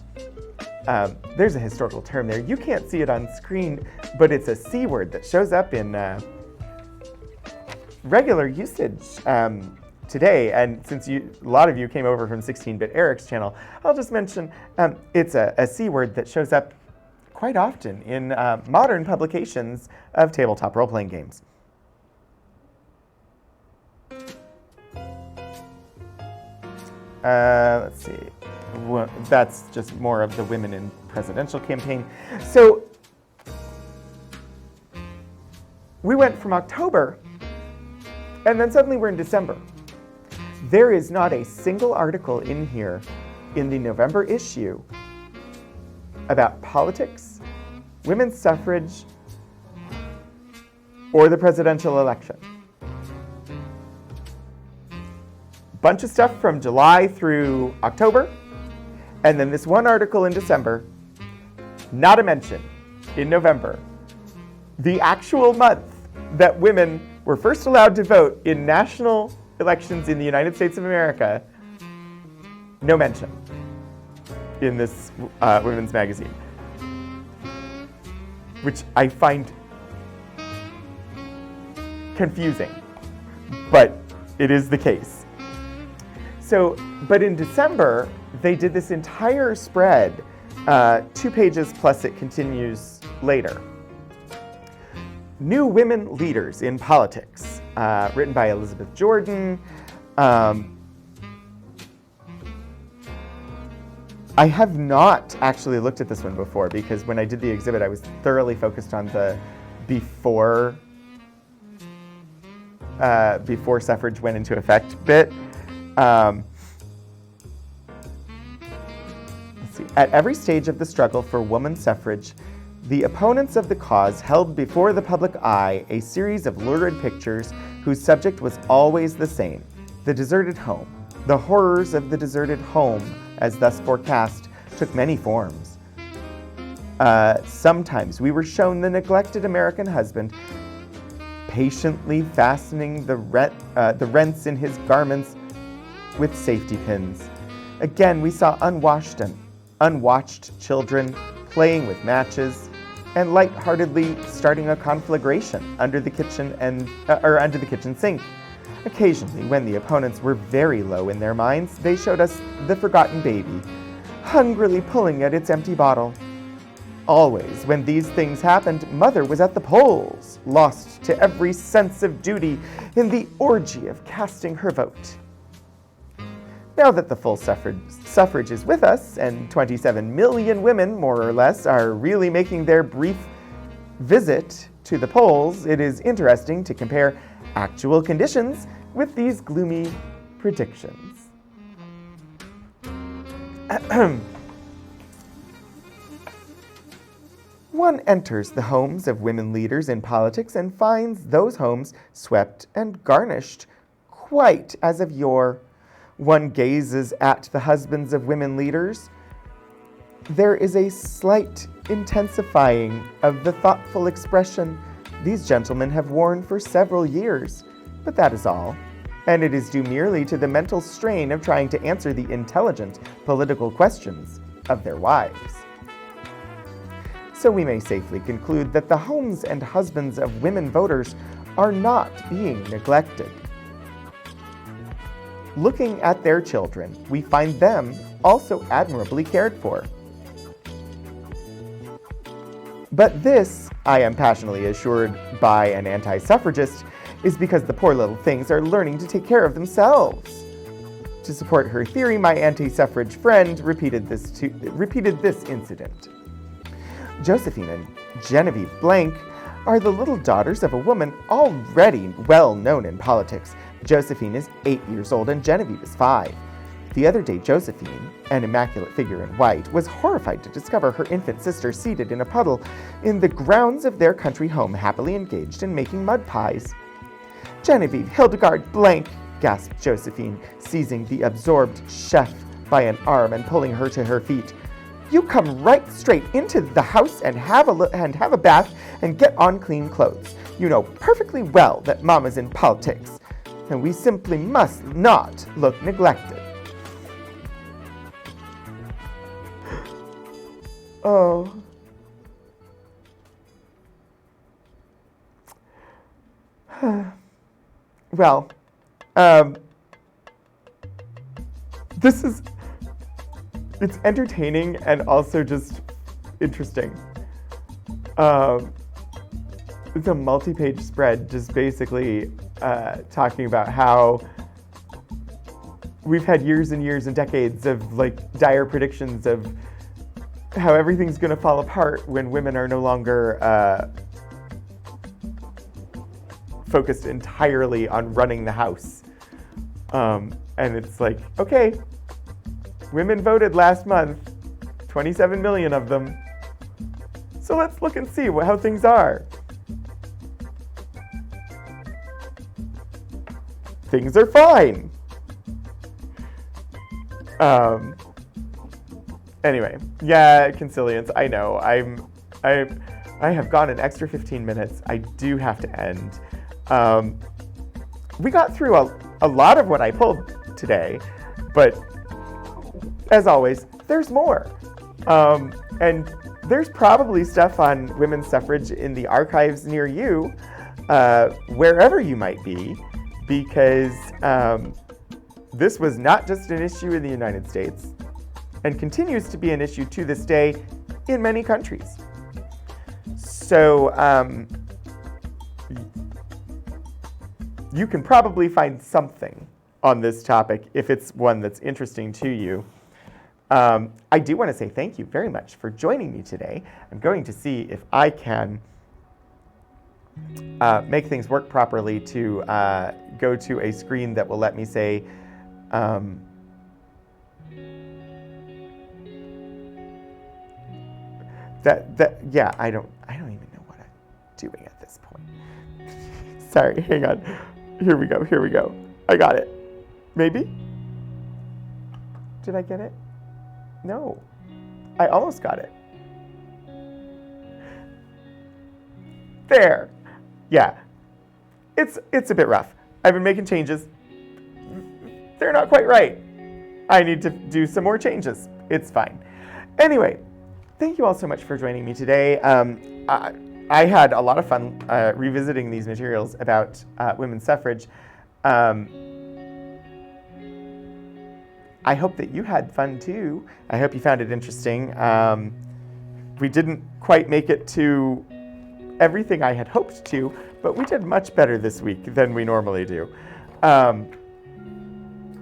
S1: There's a historical term there. You can't see it on screen, but it's a C word that shows up in regular usage today. And since a lot of you came over from 16-Bit Eric's channel, I'll just mention it's a C word that shows up quite often in modern publications of tabletop role-playing games. Let's see. Well, that's just more of the women in presidential campaign. So we went from October, and then suddenly we're in December. There is not a single article in here in the November issue about politics, women's suffrage, or the presidential election. Bunch of stuff from July through October, and then this one article in December, not a mention in November. The actual month that women were first allowed to vote in national elections in the United States of America, no mention in this women's magazine, which I find confusing, but it is the case. So, but in December, they did this entire spread, 2 pages plus it continues later. New Women Leaders in Politics, written by Elizabeth Jordan. I have not actually looked at this one before because when I did the exhibit, I was thoroughly focused on the before suffrage went into effect bit. Let's see. At every stage of the struggle for women's suffrage, the opponents of the cause held before the public eye a series of lurid pictures whose subject was always the same: the deserted home. The horrors of the deserted home, as thus forecast, took many forms. Sometimes we were shown the neglected American husband patiently fastening the rents in his garments with safety pins. Again, we saw unwatched children playing with matches and lightheartedly starting a conflagration under the kitchen sink. Occasionally, when the opponents were very low in their minds, they showed us the forgotten baby, hungrily pulling at its empty bottle. Always, when these things happened, Mother was at the polls, lost to every sense of duty in the orgy of casting her vote. Now that the full suffrage is with us, and 27 million women, more or less, are really making their brief visit to the polls, it is interesting to compare actual conditions with these gloomy predictions. One enters the homes of women leaders in politics and finds those homes swept and garnished, quite as of yore. One gazes at the husbands of women leaders. There is a slight intensifying of the thoughtful expression these gentlemen have worn for several years, but that is all, and it is due merely to the mental strain of trying to answer the intelligent political questions of their wives. So we may safely conclude that the homes and husbands of women voters are not being neglected. Looking at their children, we find them also admirably cared for. But this, I am passionately assured by an anti-suffragist, is because the poor little things are learning to take care of themselves. To support her theory, my anti-suffrage friend repeated this incident. Josephine and Genevieve Blank are the little daughters of a woman already well known in politics. Josephine is 8 years old and Genevieve is 5. The other day, Josephine, an immaculate figure in white, was horrified to discover her infant sister seated in a puddle in the grounds of their country home, happily engaged in making mud pies. Genevieve Hildegard Blank, gasped Josephine, seizing the absorbed chef by an arm and pulling her to her feet. You come right straight into the house and have a bath and get on clean clothes. You know perfectly well that Mama's in politics, and we simply must not look neglected. Oh. Well, it's entertaining and also just interesting. It's a multi-page spread just basically talking about how we've had years and years and decades of like dire predictions of how everything's going to fall apart when women are no longer focused entirely on running the house. And it's like, okay, women voted last month, 27 million of them. So let's look and see how things are. Things are fine. Anyway, yeah, conciliance. I know. I have gone an extra 15 minutes. I do have to end. We got through a lot of what I pulled today, but as always, there's more. And there's probably stuff on women's suffrage in the archives near you, wherever you might be, because this was not just an issue in the United States and continues to be an issue to this day in many countries. So you can probably find something on this topic if it's one that's interesting to you. I do want to say thank you very much for joining me today. I'm going to see if I can make things work properly to go to a screen that will let me say yeah, I don't even know what I'm doing at this point. Sorry, hang on. Here we go. I got it. Maybe? Did I get it? No. I almost got it. There. Yeah. It's a bit rough. I've been making changes. They're not quite right. I need to do some more changes. It's fine. Anyway, thank you all so much for joining me today. I had a lot of fun revisiting these materials about women's suffrage. I hope that you had fun too. I hope you found it interesting. We didn't quite make it to everything I had hoped to, but we did much better this week than we normally do.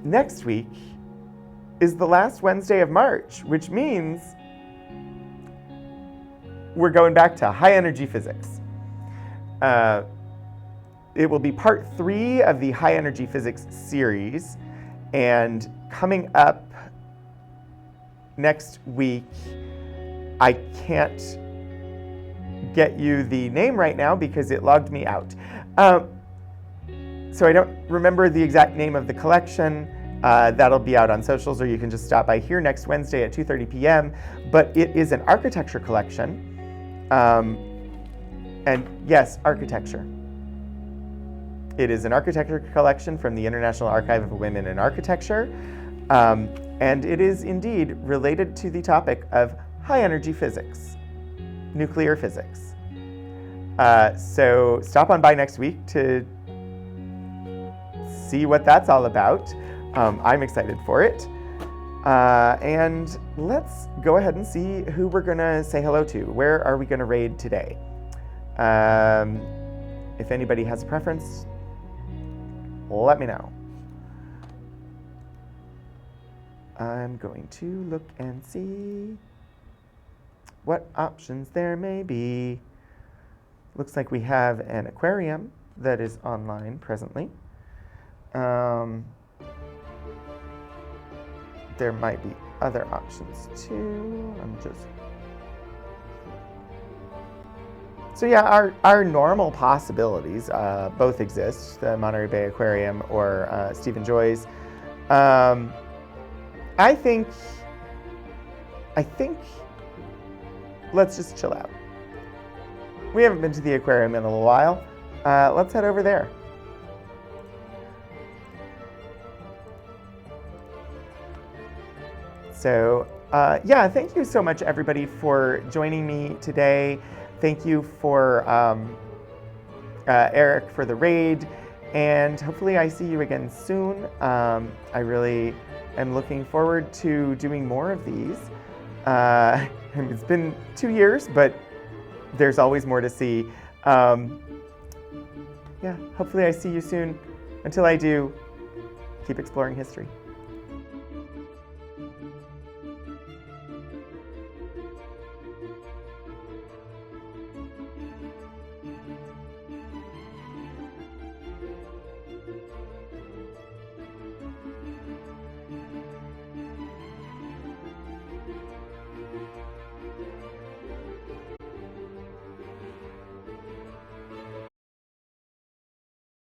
S1: Next week is the last Wednesday of March, which means we're going back to high energy physics. It will be part 3 of the high energy physics series, and coming up next week, I can't get you the name right now because it logged me out. So I don't remember the exact name of the collection. That'll be out on socials, or you can just stop by here next Wednesday at 2:30 p.m. But it is an architecture collection. And yes, architecture. It is an architecture collection from the International Archive of Women in Architecture. And it is indeed related to the topic of high energy physics, nuclear physics. So stop on by next week to see what that's all about. I'm excited for it. And let's go ahead and see who we're gonna say hello to. Where are we gonna raid today? If anybody has a preference, let me know. I'm going to look and see what options there may be. Looks like we have an aquarium that is online presently. There might be other options too. So yeah, our normal possibilities both exist, the Monterey Bay Aquarium or Stephen Joy's. I think let's just chill out. We haven't been to the aquarium in a little while. Let's head over there. So yeah, thank you so much everybody for joining me today. Thank you for Eric for the raid, and hopefully I see you again soon. I really am looking forward to doing more of these. It's been 2 years, but there's always more to see. Yeah, hopefully I see you soon. Until I do, keep exploring history.